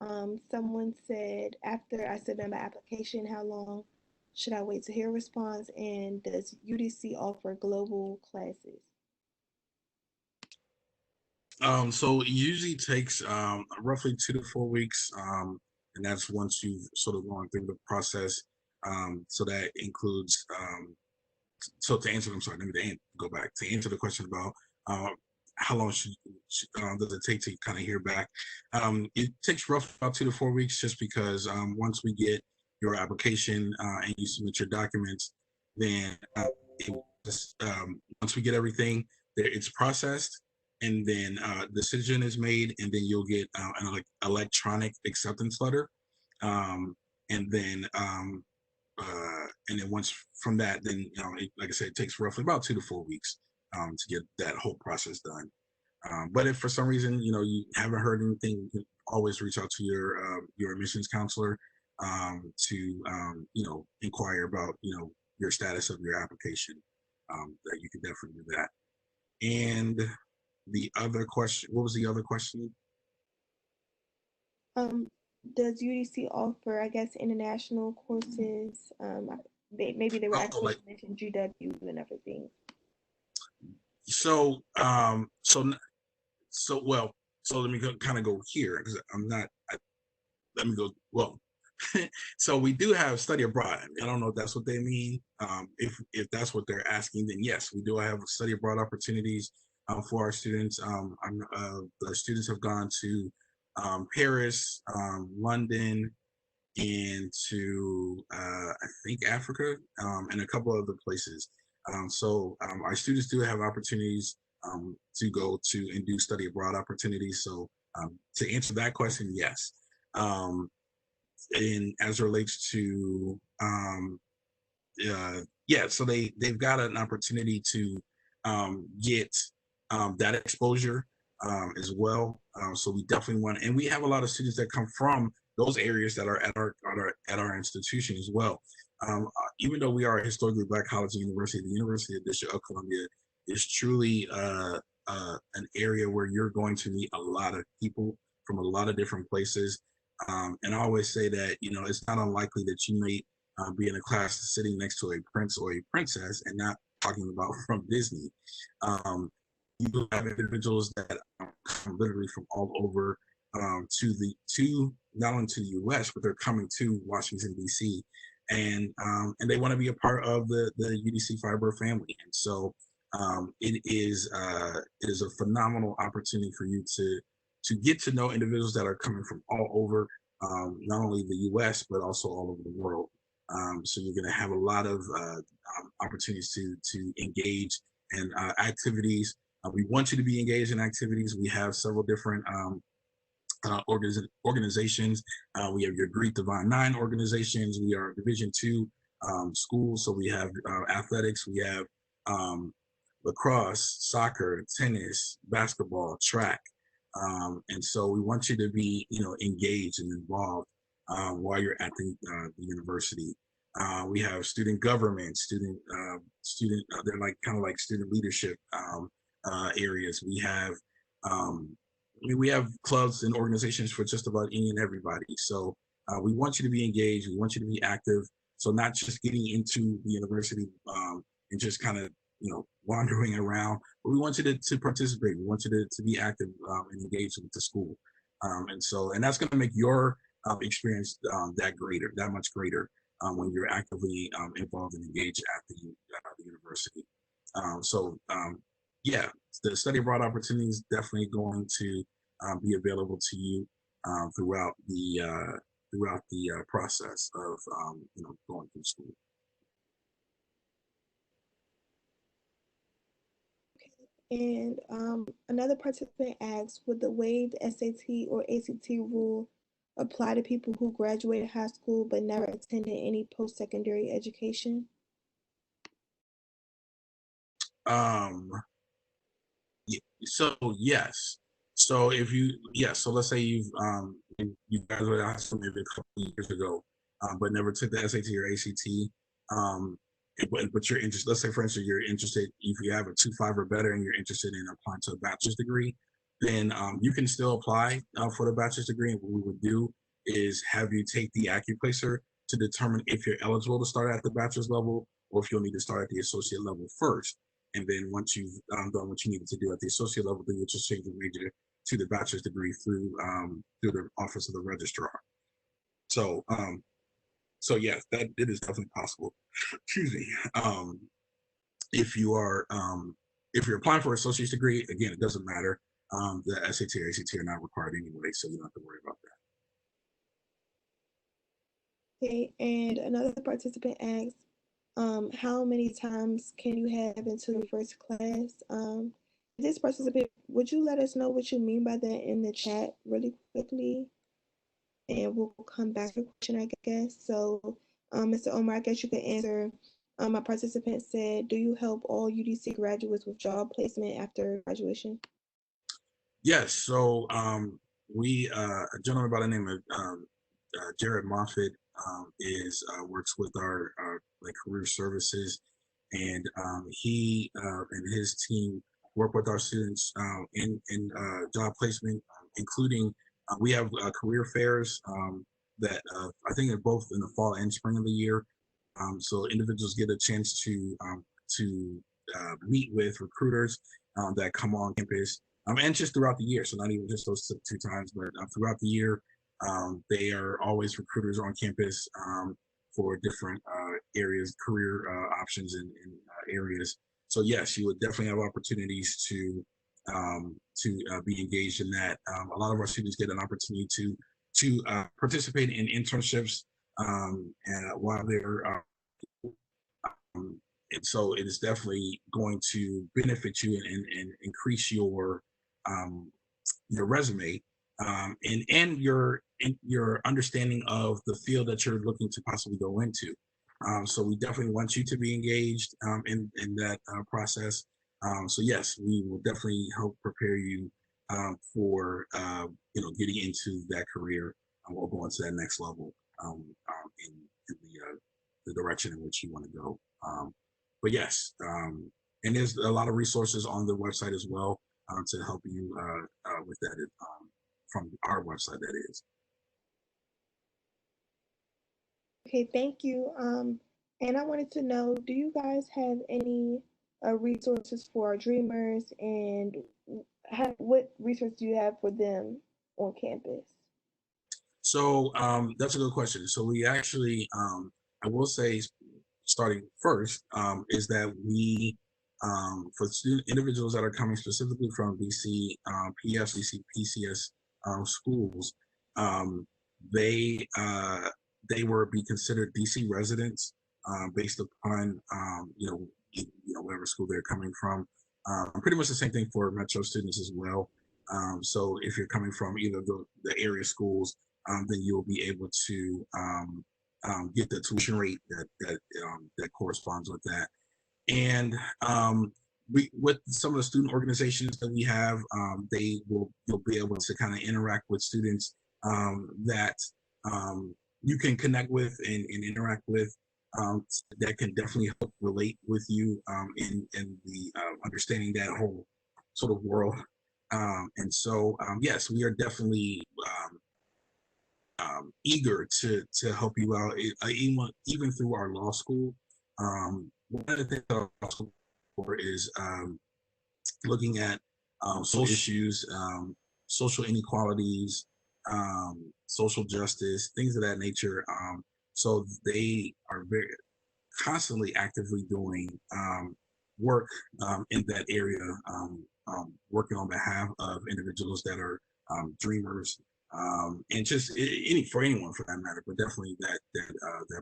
someone said, after I submit my application, how long should I wait to hear a response? And does UDC offer global classes? So it usually takes roughly 2 to 4 weeks, and that's once you've sort of gone through the process. So that includes, so to answer, I'm sorry, let me go back to answer the question about how long does it take to kind of hear back. It takes roughly about 2 to 4 weeks, just because once we get your application and you submit your documents, then once we get everything, it's processed, and then decision is made, and then you'll get an electronic acceptance letter, and then once from that, then like I said, it takes roughly about 2 to 4 weeks to get that whole process done. But if for some reason you haven't heard anything, you can always reach out to your admissions counselor to inquire about your status of your application. That you can definitely do that. And the other question, what was the other question? Does UDC offer, I guess, international courses? Maybe they were actually mentioned GW and everything. So let me kind of go here, because let me go, well, so we do have study abroad. I don't know if that's what they mean. If that's what they're asking, then yes, we do have study abroad opportunities for our students. The students have gone to Paris, London, and to I think Africa, and a couple other places. So our students do have opportunities to go to and do study abroad opportunities. So to answer that question, yes. And as it relates to yeah, so they've got an opportunity to get that exposure as well. So we definitely want, and we have a lot of students that come from those areas that are at our institution as well. Even though we are a historically Black college and university, the University of the District of Columbia is truly an area where you're going to meet a lot of people from a lot of different places. And I always say that, you know, it's not unlikely that you may be in a class sitting next to a prince or a princess, and not talking about from Disney. You have individuals that come literally from all over to not only to the U.S., but they're coming to Washington D.C. and they want to be a part of the UDC Fiber family. And so it is a phenomenal opportunity for you to get to know individuals that are coming from all over, not only the U.S. but also all over the world. So you're going to have a lot of opportunities to engage in activities. We want you to be engaged in activities. We have several different organizations. We have your Greek Divine Nine organizations. We are Division II schools, so we have athletics. We have lacrosse, soccer, tennis, basketball, track, and so we want you to be, you know, engaged and involved while you're at the university. We have student government, student. They're like kind of like student leadership areas. We have clubs and organizations for just about any and everybody. So we want you to be engaged. We want you to be active. So not just getting into the university and just kind of, you know, wandering around, but we want you to participate. We want you to be active and engaged with the school. And that's going to make your experience that much greater when you're actively involved and engaged at the university. Yeah, the study abroad opportunity is definitely going to be available to you throughout the process of you know, going through school. And another participant asks, would the waived SAT or ACT rule apply to people who graduated high school but never attended any post-secondary education? So yes. So if you so let's say you graduated high school maybe a couple of years ago, but never took the SAT or ACT. But you're interested. Let's say, for instance, you're interested. If you have a 2.5 or better, and you're interested in applying to a bachelor's degree, then you can still apply for the bachelor's degree. And what we would do is have you take the AccuPlacer to determine if you're eligible to start at the bachelor's level, or if you'll need to start at the associate level first. And then once you've done what you needed to do at the associate level, then you'll just change the major to the bachelor's degree through the office of the registrar. So yes, that it is definitely possible. Excuse me. If you're applying for an associate's degree, again, it doesn't matter. The SAT or ACT are not required anyway, so you don't have to worry about that. Okay, and another participant asks, how many times can you have into the first class? This participant, would you let us know what you mean by that in the chat really quickly? And we'll come back to the question, I guess. So, Mr. Omar, I guess you can answer. My participant said, do you help all UDC graduates with job placement after graduation? Yes, so we a gentleman by the name of Jared Moffitt works with our like career services, and he and his team work with our students in job placement, including we have career fairs that I think are both in the fall and spring of the year. So individuals get a chance to meet with recruiters that come on campus, and just throughout the year. So not even just those two times, but throughout the year, they are always recruiters on campus for different areas, career options in areas. So yes, you would definitely have opportunities to be engaged in that. A lot of our students get an opportunity to participate in internships and while they're and so it is definitely going to benefit you and increase your resume and your understanding of the field that you're looking to possibly go into. So we definitely want you to be engaged in that process. So yes, we will definitely help prepare you for getting into that career or going to that next level in the direction in which you want to go. But yes, and there's a lot of resources on the website as well to help you with that from our website, that is. Okay, thank you. And I wanted to know, do you guys have any resources for our dreamers, and what resources do you have for them on campus? So that's a good question. So we actually, I will say, starting first, is that we, for individuals that are coming specifically from DC, PF, DC, PCS schools, they were be considered DC residents based upon whatever school they're coming from. Pretty much the same thing for Metro students as well. So if you're coming from either the area schools, then you'll be able to get the tuition rate that corresponds with that. And with some of the student organizations that we have, you'll be able to kind of interact with students that you can connect with and interact with. That can definitely help relate with you in the understanding that whole sort of world. And so, yes, we are definitely eager to help you out, even through our law school. One of the things our law school for is looking at social issues, social inequalities, social justice, things of that nature. So they are very constantly actively doing work in that area, working on behalf of individuals that are dreamers, and just for anyone for that matter, but definitely that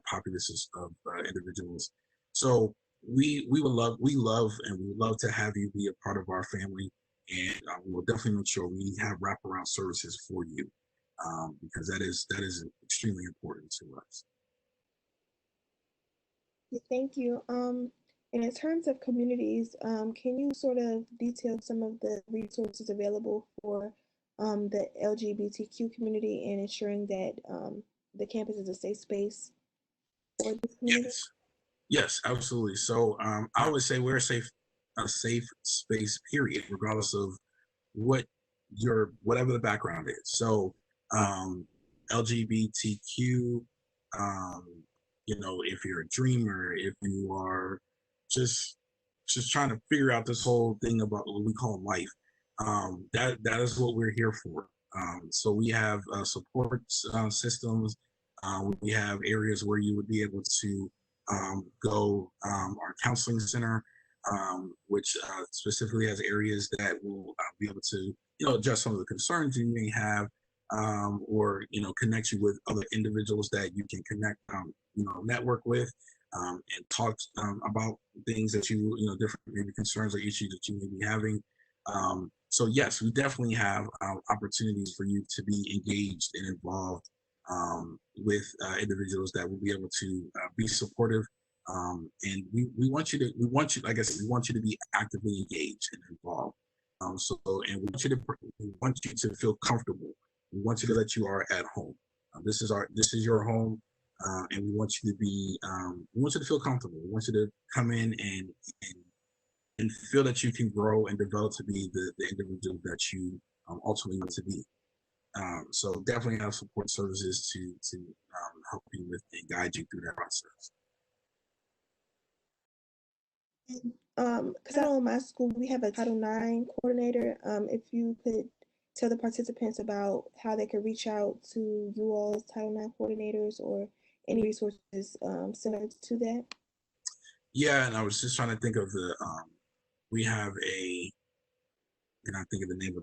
populace of individuals. So we love and we would love to have you be a part of our family, and we will definitely make sure we have wraparound services for you, because that is extremely important to us. Thank you. And in terms of communities, can you sort of detail some of the resources available for the LGBTQ community and ensuring that the campus is a safe space for this community? Yes, absolutely. So I would say we're a safe space, period, regardless of whatever the background is. So LGBTQ, if you're a dreamer, if you are just trying to figure out this whole thing about what we call life, that is what we're here for. So we have support systems. We have areas where you would be able to go. Our counseling center, which specifically has areas that will be able to address some of the concerns you may have, or connect you with other individuals that you can connect, network with, and talk about things that different maybe concerns or issues that you may be having. So yes, we definitely have opportunities for you to be engaged and involved with individuals that will be able to be supportive. And we want you, like I said, we want you to be actively engaged and involved. And we want you to feel comfortable. We want you to let you are at home. This is your home, and we want you to feel comfortable. We want you to come in and feel that you can grow and develop to be the individual that you ultimately want to be. So definitely have support services to help you with and guide you through that process. Because I know in my school we have a Title IX coordinator. If you could tell the participants about how they could reach out to you all as Title IX coordinators, or any resources similar to that. Yeah, and I was just trying to think of we have and I think of the name of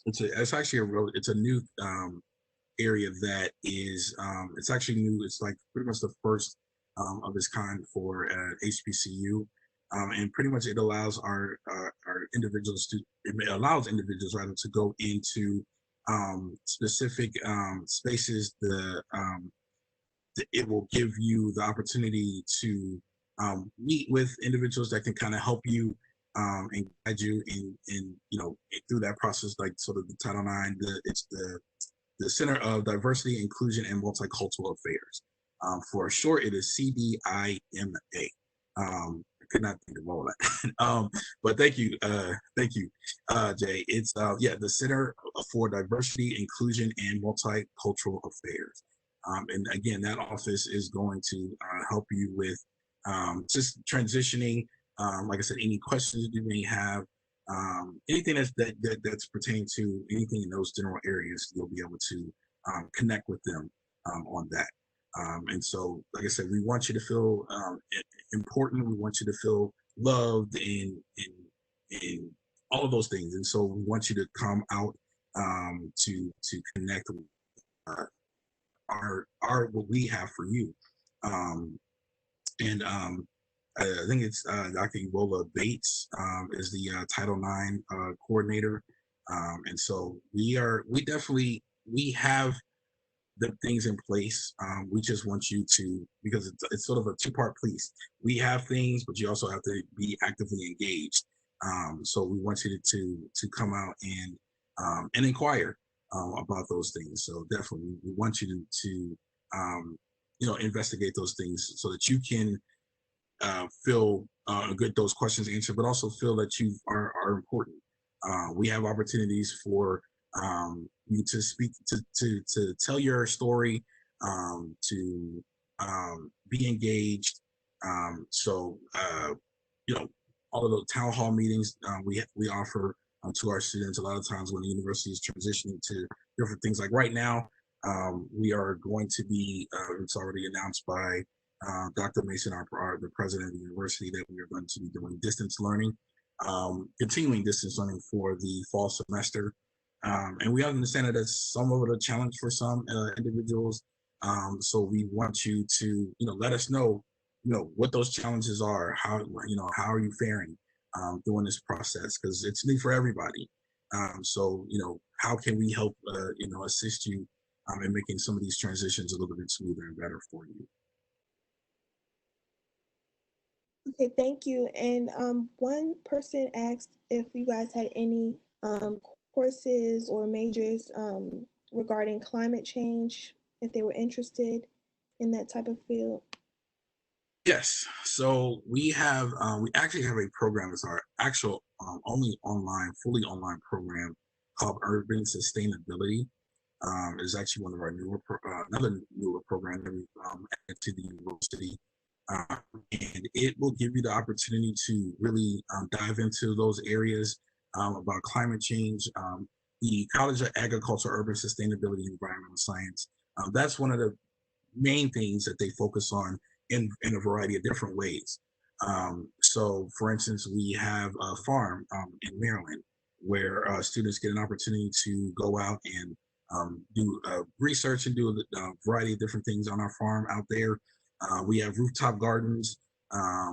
it's actually it's a new area that is, it's actually new. It's like pretty much the first of its kind for HBCU. And pretty much it allows our individuals rather to go into specific spaces, it will give you the opportunity to meet with individuals that can kind of help you and guide you in through that process, like sort of the Title IX. It's the Center of Diversity, Inclusion, and Multicultural Affairs. For short, it is CDIMA. I could not think of all that. But thank you, Jay. It's the Center for Diversity, Inclusion, and Multicultural Affairs. And again, that office is going to help you with just transitioning. Like I said, any questions you may have, anything that's pertaining to anything in those general areas, you'll be able to connect with them on that. And so, like I said, we want you to feel important. We want you to feel loved and all of those things. And so we want you to come out to connect with our what we have for you. I think it's Dr. Ebola Bates is the Title IX coordinator. And so we have the things in place. We just want you to, because it's sort of a two-part piece. We have things, but you also have to be actively engaged. So we want you to come out and inquire about those things. So definitely, we want you to investigate those things so that you can feel get those questions answered, but also feel that you are important. We have opportunities for you to speak, to tell your story, to be engaged. So all of those town hall meetings we offer to our students. A lot of times when the university is transitioning to different things, like right now, we are going to be. It's already announced by Dr. Mason, the president of the university, that we are going to be doing distance learning, continuing distance learning for the fall semester. And we understand that that's somewhat of a challenge for some individuals. So we want you to, let us know, what those challenges are, how are you faring during this process, because it's new for everybody. So, how can we help, assist you in making some of these transitions a little bit smoother and better for you? Okay, thank you. And one person asked if you guys had any courses or majors regarding climate change, if they were interested in that type of field. Yes. So we actually have a program. It's our actual fully online program called Urban Sustainability. It's actually one of our another newer program that we've added to the university. And it will give you the opportunity to really dive into those areas about climate change. The College of Agriculture, Urban Sustainability, and Environmental Science. That's one of the main things that they focus on in a variety of different ways. So, for instance, we have a farm in Maryland where students get an opportunity to go out and do research and do a variety of different things on our farm out there. We have rooftop gardens.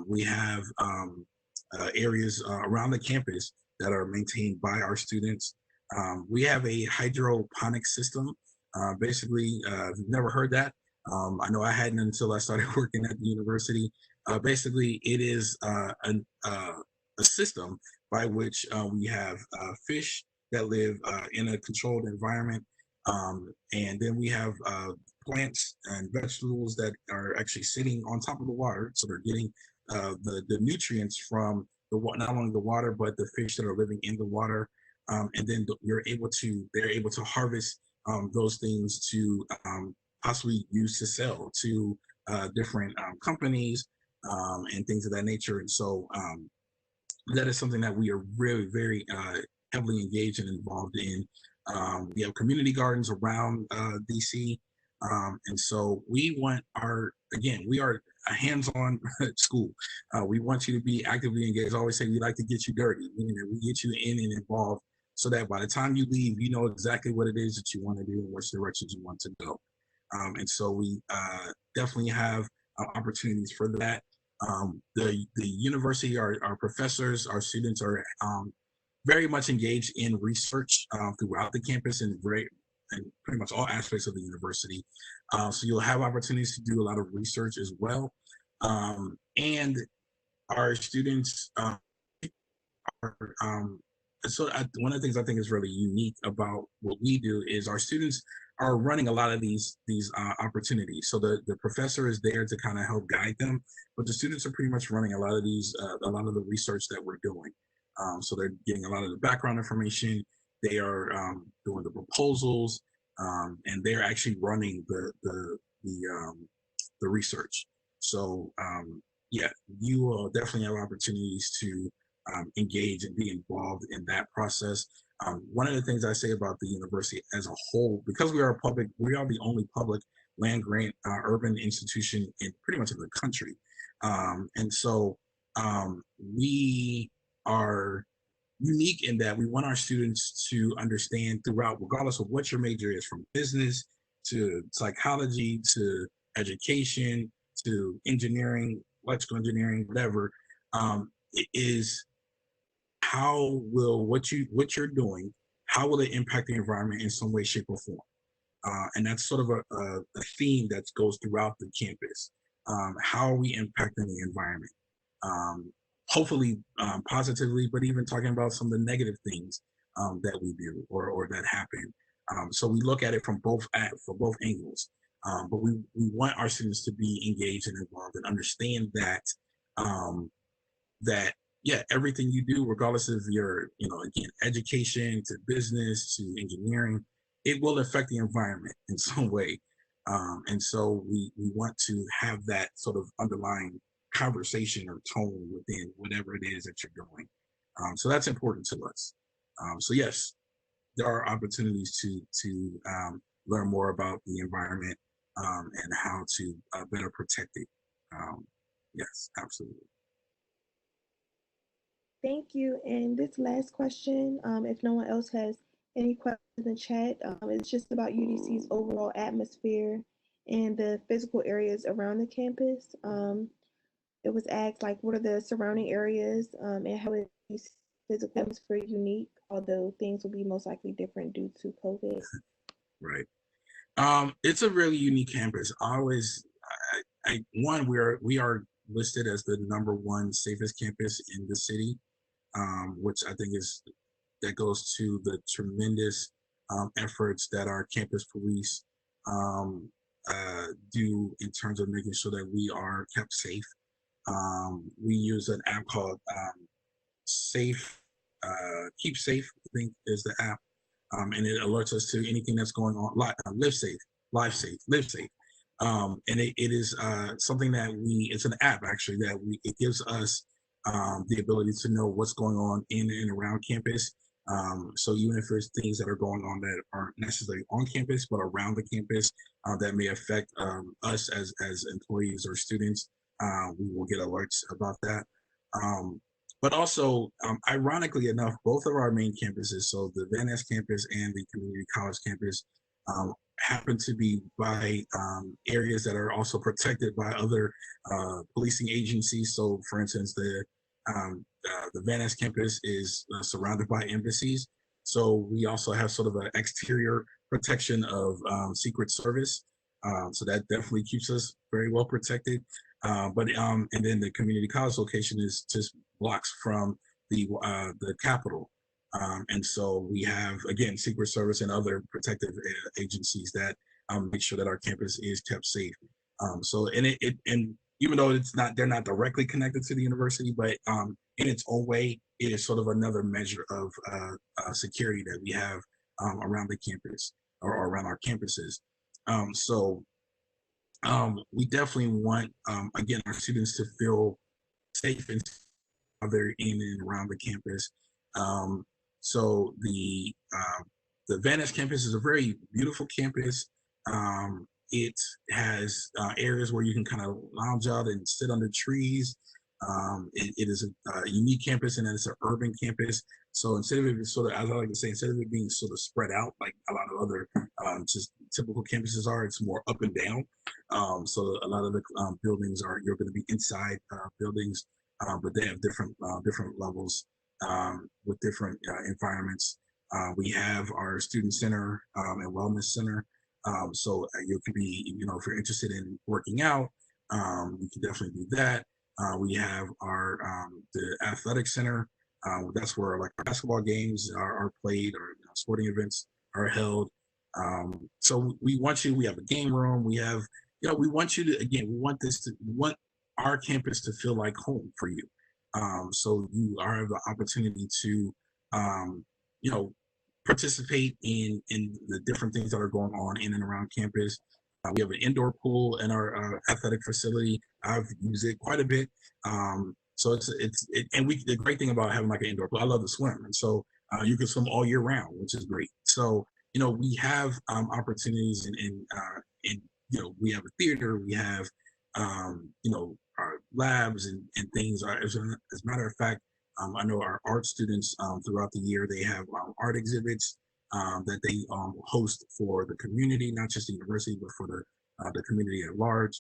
We have areas around the campus that are maintained by our students. We have a hydroponic system. Basically, if you've never heard that, I know I hadn't until I started working at the university. Basically, it is a system by which we have fish that live in a controlled environment. And then we have plants and vegetables that are actually sitting on top of the water. So they're getting the nutrients from not only the water, but the fish that are living in the water. And then they're able to harvest those things to possibly use to sell to different companies and things of that nature. And so that is something that we are really very heavily engaged and involved in. We have community gardens around DC. And so we are a hands-on school. We want you to be actively engaged. I always say we like to get you dirty, meaning that we get you in and involved so that by the time you leave, you know exactly what it is that you want to do and which directions you want to go. And so we definitely have opportunities for that. The university, our professors, our students are very much engaged in research throughout the campus, and in pretty much all aspects of the university. So you'll have opportunities to do a lot of research as well. And our students one of the things I think is really unique about what we do is our students are running a lot of these opportunities. So the professor is there to kind of help guide them, but the students are pretty much running a lot of the research that we're doing. So they're getting a lot of the background information. They are doing the proposals, and they're actually running the research. So yeah, you will definitely have opportunities to engage and be involved in that process. One of the things I say about the university as a whole, because we are the only public land grant urban institution in pretty much in the country. And so we are unique in that we want our students to understand throughout, regardless of what your major is, from business to psychology to education to engineering, electrical engineering, whatever, it is how will what you're doing, how will it impact the environment in some way, shape, or form? And that's sort of a theme that goes throughout the campus. How are we impacting the environment? Hopefully positively, but even talking about some of the negative things that we do or that happen. So we look at it from both angles. But we want our students to be engaged and involved and understand that that yeah, everything you do, regardless of your, again, education to business to engineering, it will affect the environment in some way. And so we want to have that sort of underlying conversation or tone within whatever it is that you're doing. So that's important to us. So yes, there are opportunities to learn more about the environment and how to better protect it. Yes, absolutely. Thank you. And this last question, if no one else has any questions in the chat, it's just about UDC's overall atmosphere and the physical areas around the campus. It was asked, like, what are the surrounding areas and how is the physical atmosphere unique, although things will be most likely different due to COVID? Right. It's a really unique campus. We are listed as the #1 safest campus in the city, which I think that goes to the tremendous efforts that our campus police do in terms of making sure that we are kept safe. We use an app called Safe, Keep Safe, I think is the app. And it alerts us to anything that's going on. Live safe, live safe, live safe. And it is something that it's an app actually it gives us the ability to know what's going on in and around campus. So even if there's things that are going on that aren't necessarily on campus, but around the campus that may affect us as employees or students, we will get alerts about that. But also, ironically enough, both of our main campuses, so the Van Ness campus and the community college campus, happen to be by areas that are also protected by other policing agencies. So, for instance, the Van Ness campus is surrounded by embassies. So we also have sort of an exterior protection of Secret Service. So that definitely keeps us very well protected. And then the community college location is just blocks from the Capitol. And so we have, again, Secret Service and other protective agencies that make sure that our campus is kept safe. And even though they're not directly connected to the university, but in its own way, it is sort of another measure of security that we have around the campus or around our campuses. We definitely want, again, our students to feel safe and they're in and around the campus. So the Van Ness campus is a very beautiful campus. It has areas where you can kind of lounge out and sit under trees. It is a unique campus, and it's an urban campus. So instead of it sort of, as I like to say, instead of it being sort of spread out like a lot of other just typical campuses are, it's more up and down. So a lot of the buildings you're going to be inside buildings, but they have different levels with different environments. We have our student center and wellness center. So you can be, if you're interested in working out, you can definitely do that. We have our the athletic center. That's where like our basketball games are played, or sporting events are held. So we want you. We have a game room. We have, we want you to, again, we want our campus to feel like home for you. So you have the opportunity to, you know, participate in the different things that are going on in and around campus. We have an indoor pool in our athletic facility. I've used it quite a bit. So and the great thing about having like an indoor pool, I love to swim, and so you can swim all year round, which is great. So we have opportunities, and we have a theater, we have our labs and things. As a matter of fact, I know our art students throughout the year, they have art exhibits that they host for the community, not just the university, but for the community at large.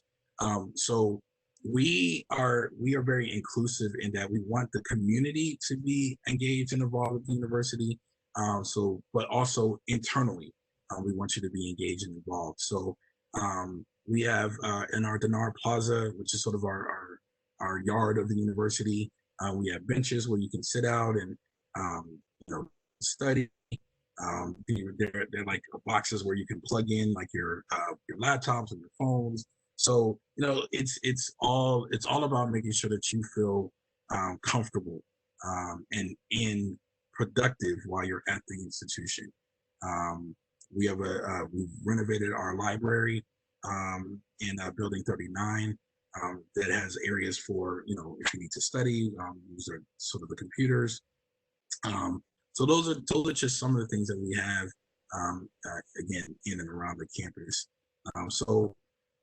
So we are very inclusive in that we want the community to be engaged and involved with the university. But also internally, we want you to be engaged and involved. So we have in our Dinar Plaza, which is sort of our yard of the university, we have benches where you can sit out and study. They're like boxes where you can plug in like your laptops and your phones. So it's all about making sure that you feel comfortable and productive while you're at the institution. We've renovated our library in building 39 that has areas for if you need to study. These are sort of the computers. So those are just some of the things that we have again in and around the campus. So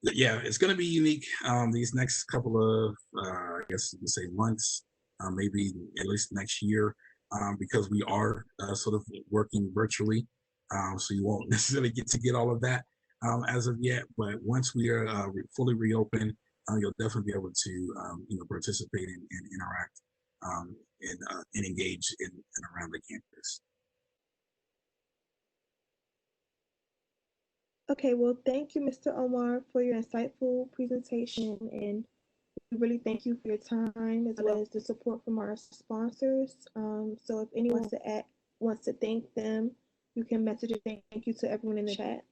yeah, it's going to be unique these next couple of I guess you can say months, maybe at least next year, because we are sort of working virtually. So you won't necessarily get all of that as of yet. But once we are fully reopened, you'll definitely be able to participate and interact and engage in and around the campus. Okay, well, thank you, Mr. Omar, for your insightful presentation, and we really thank you for your time as well as the support from our sponsors. So if anyone wants to thank them, you can message a thank you to everyone in the chat.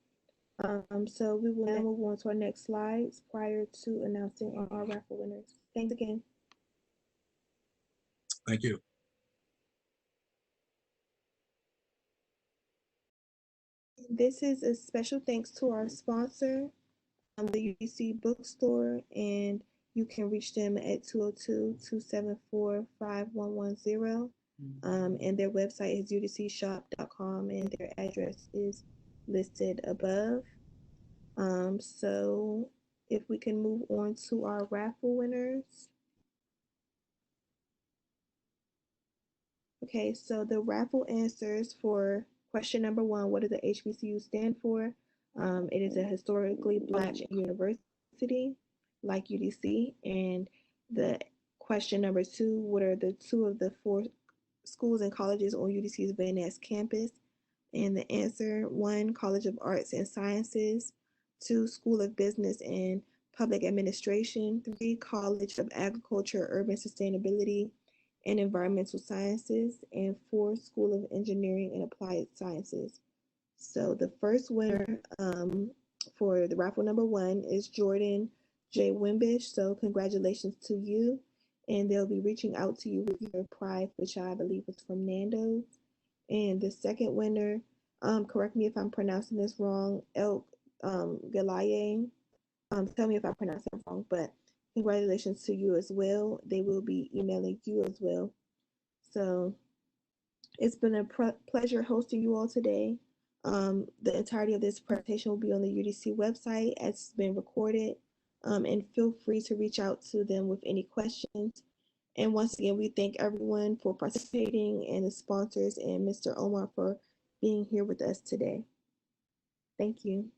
So we will now move on to our next slides prior to announcing our raffle winners. Thanks again. Thank you. This is a special thanks to our sponsor, the UDC Bookstore, and you can reach them at 202-274-5110. And their website is udcshop.com, and their address is listed above. So if we can move on to our raffle winners. Okay, so the raffle answers for question number 1, what does the HBCU stand for? It is a historically Black university like UDC. And the question number 2, what are the 2 of the 4 schools and colleges on UDC's Van Ness campus? And the answer: 1, College of Arts and Sciences; 2, School of Business and Public Administration; 3, College of Agriculture, Urban Sustainability and Environmental Sciences; and 4, School of Engineering and Applied Sciences. So the first winner for the raffle number 1 is Jordan J. Wimbish. So congratulations to you. And they'll be reaching out to you with your prize, which I believe was from Nando's. And the second winner, correct me if I'm pronouncing this wrong, El Galaye. Tell me if I pronounce that wrong, but congratulations to you as well. They will be emailing you as well. So it's been a pleasure hosting you all today. The entirety of this presentation will be on the UDC website as it's been recorded. And feel free to reach out to them with any questions. And once again, we thank everyone for participating, and the sponsors and Mr. Omar for being here with us today. Thank you.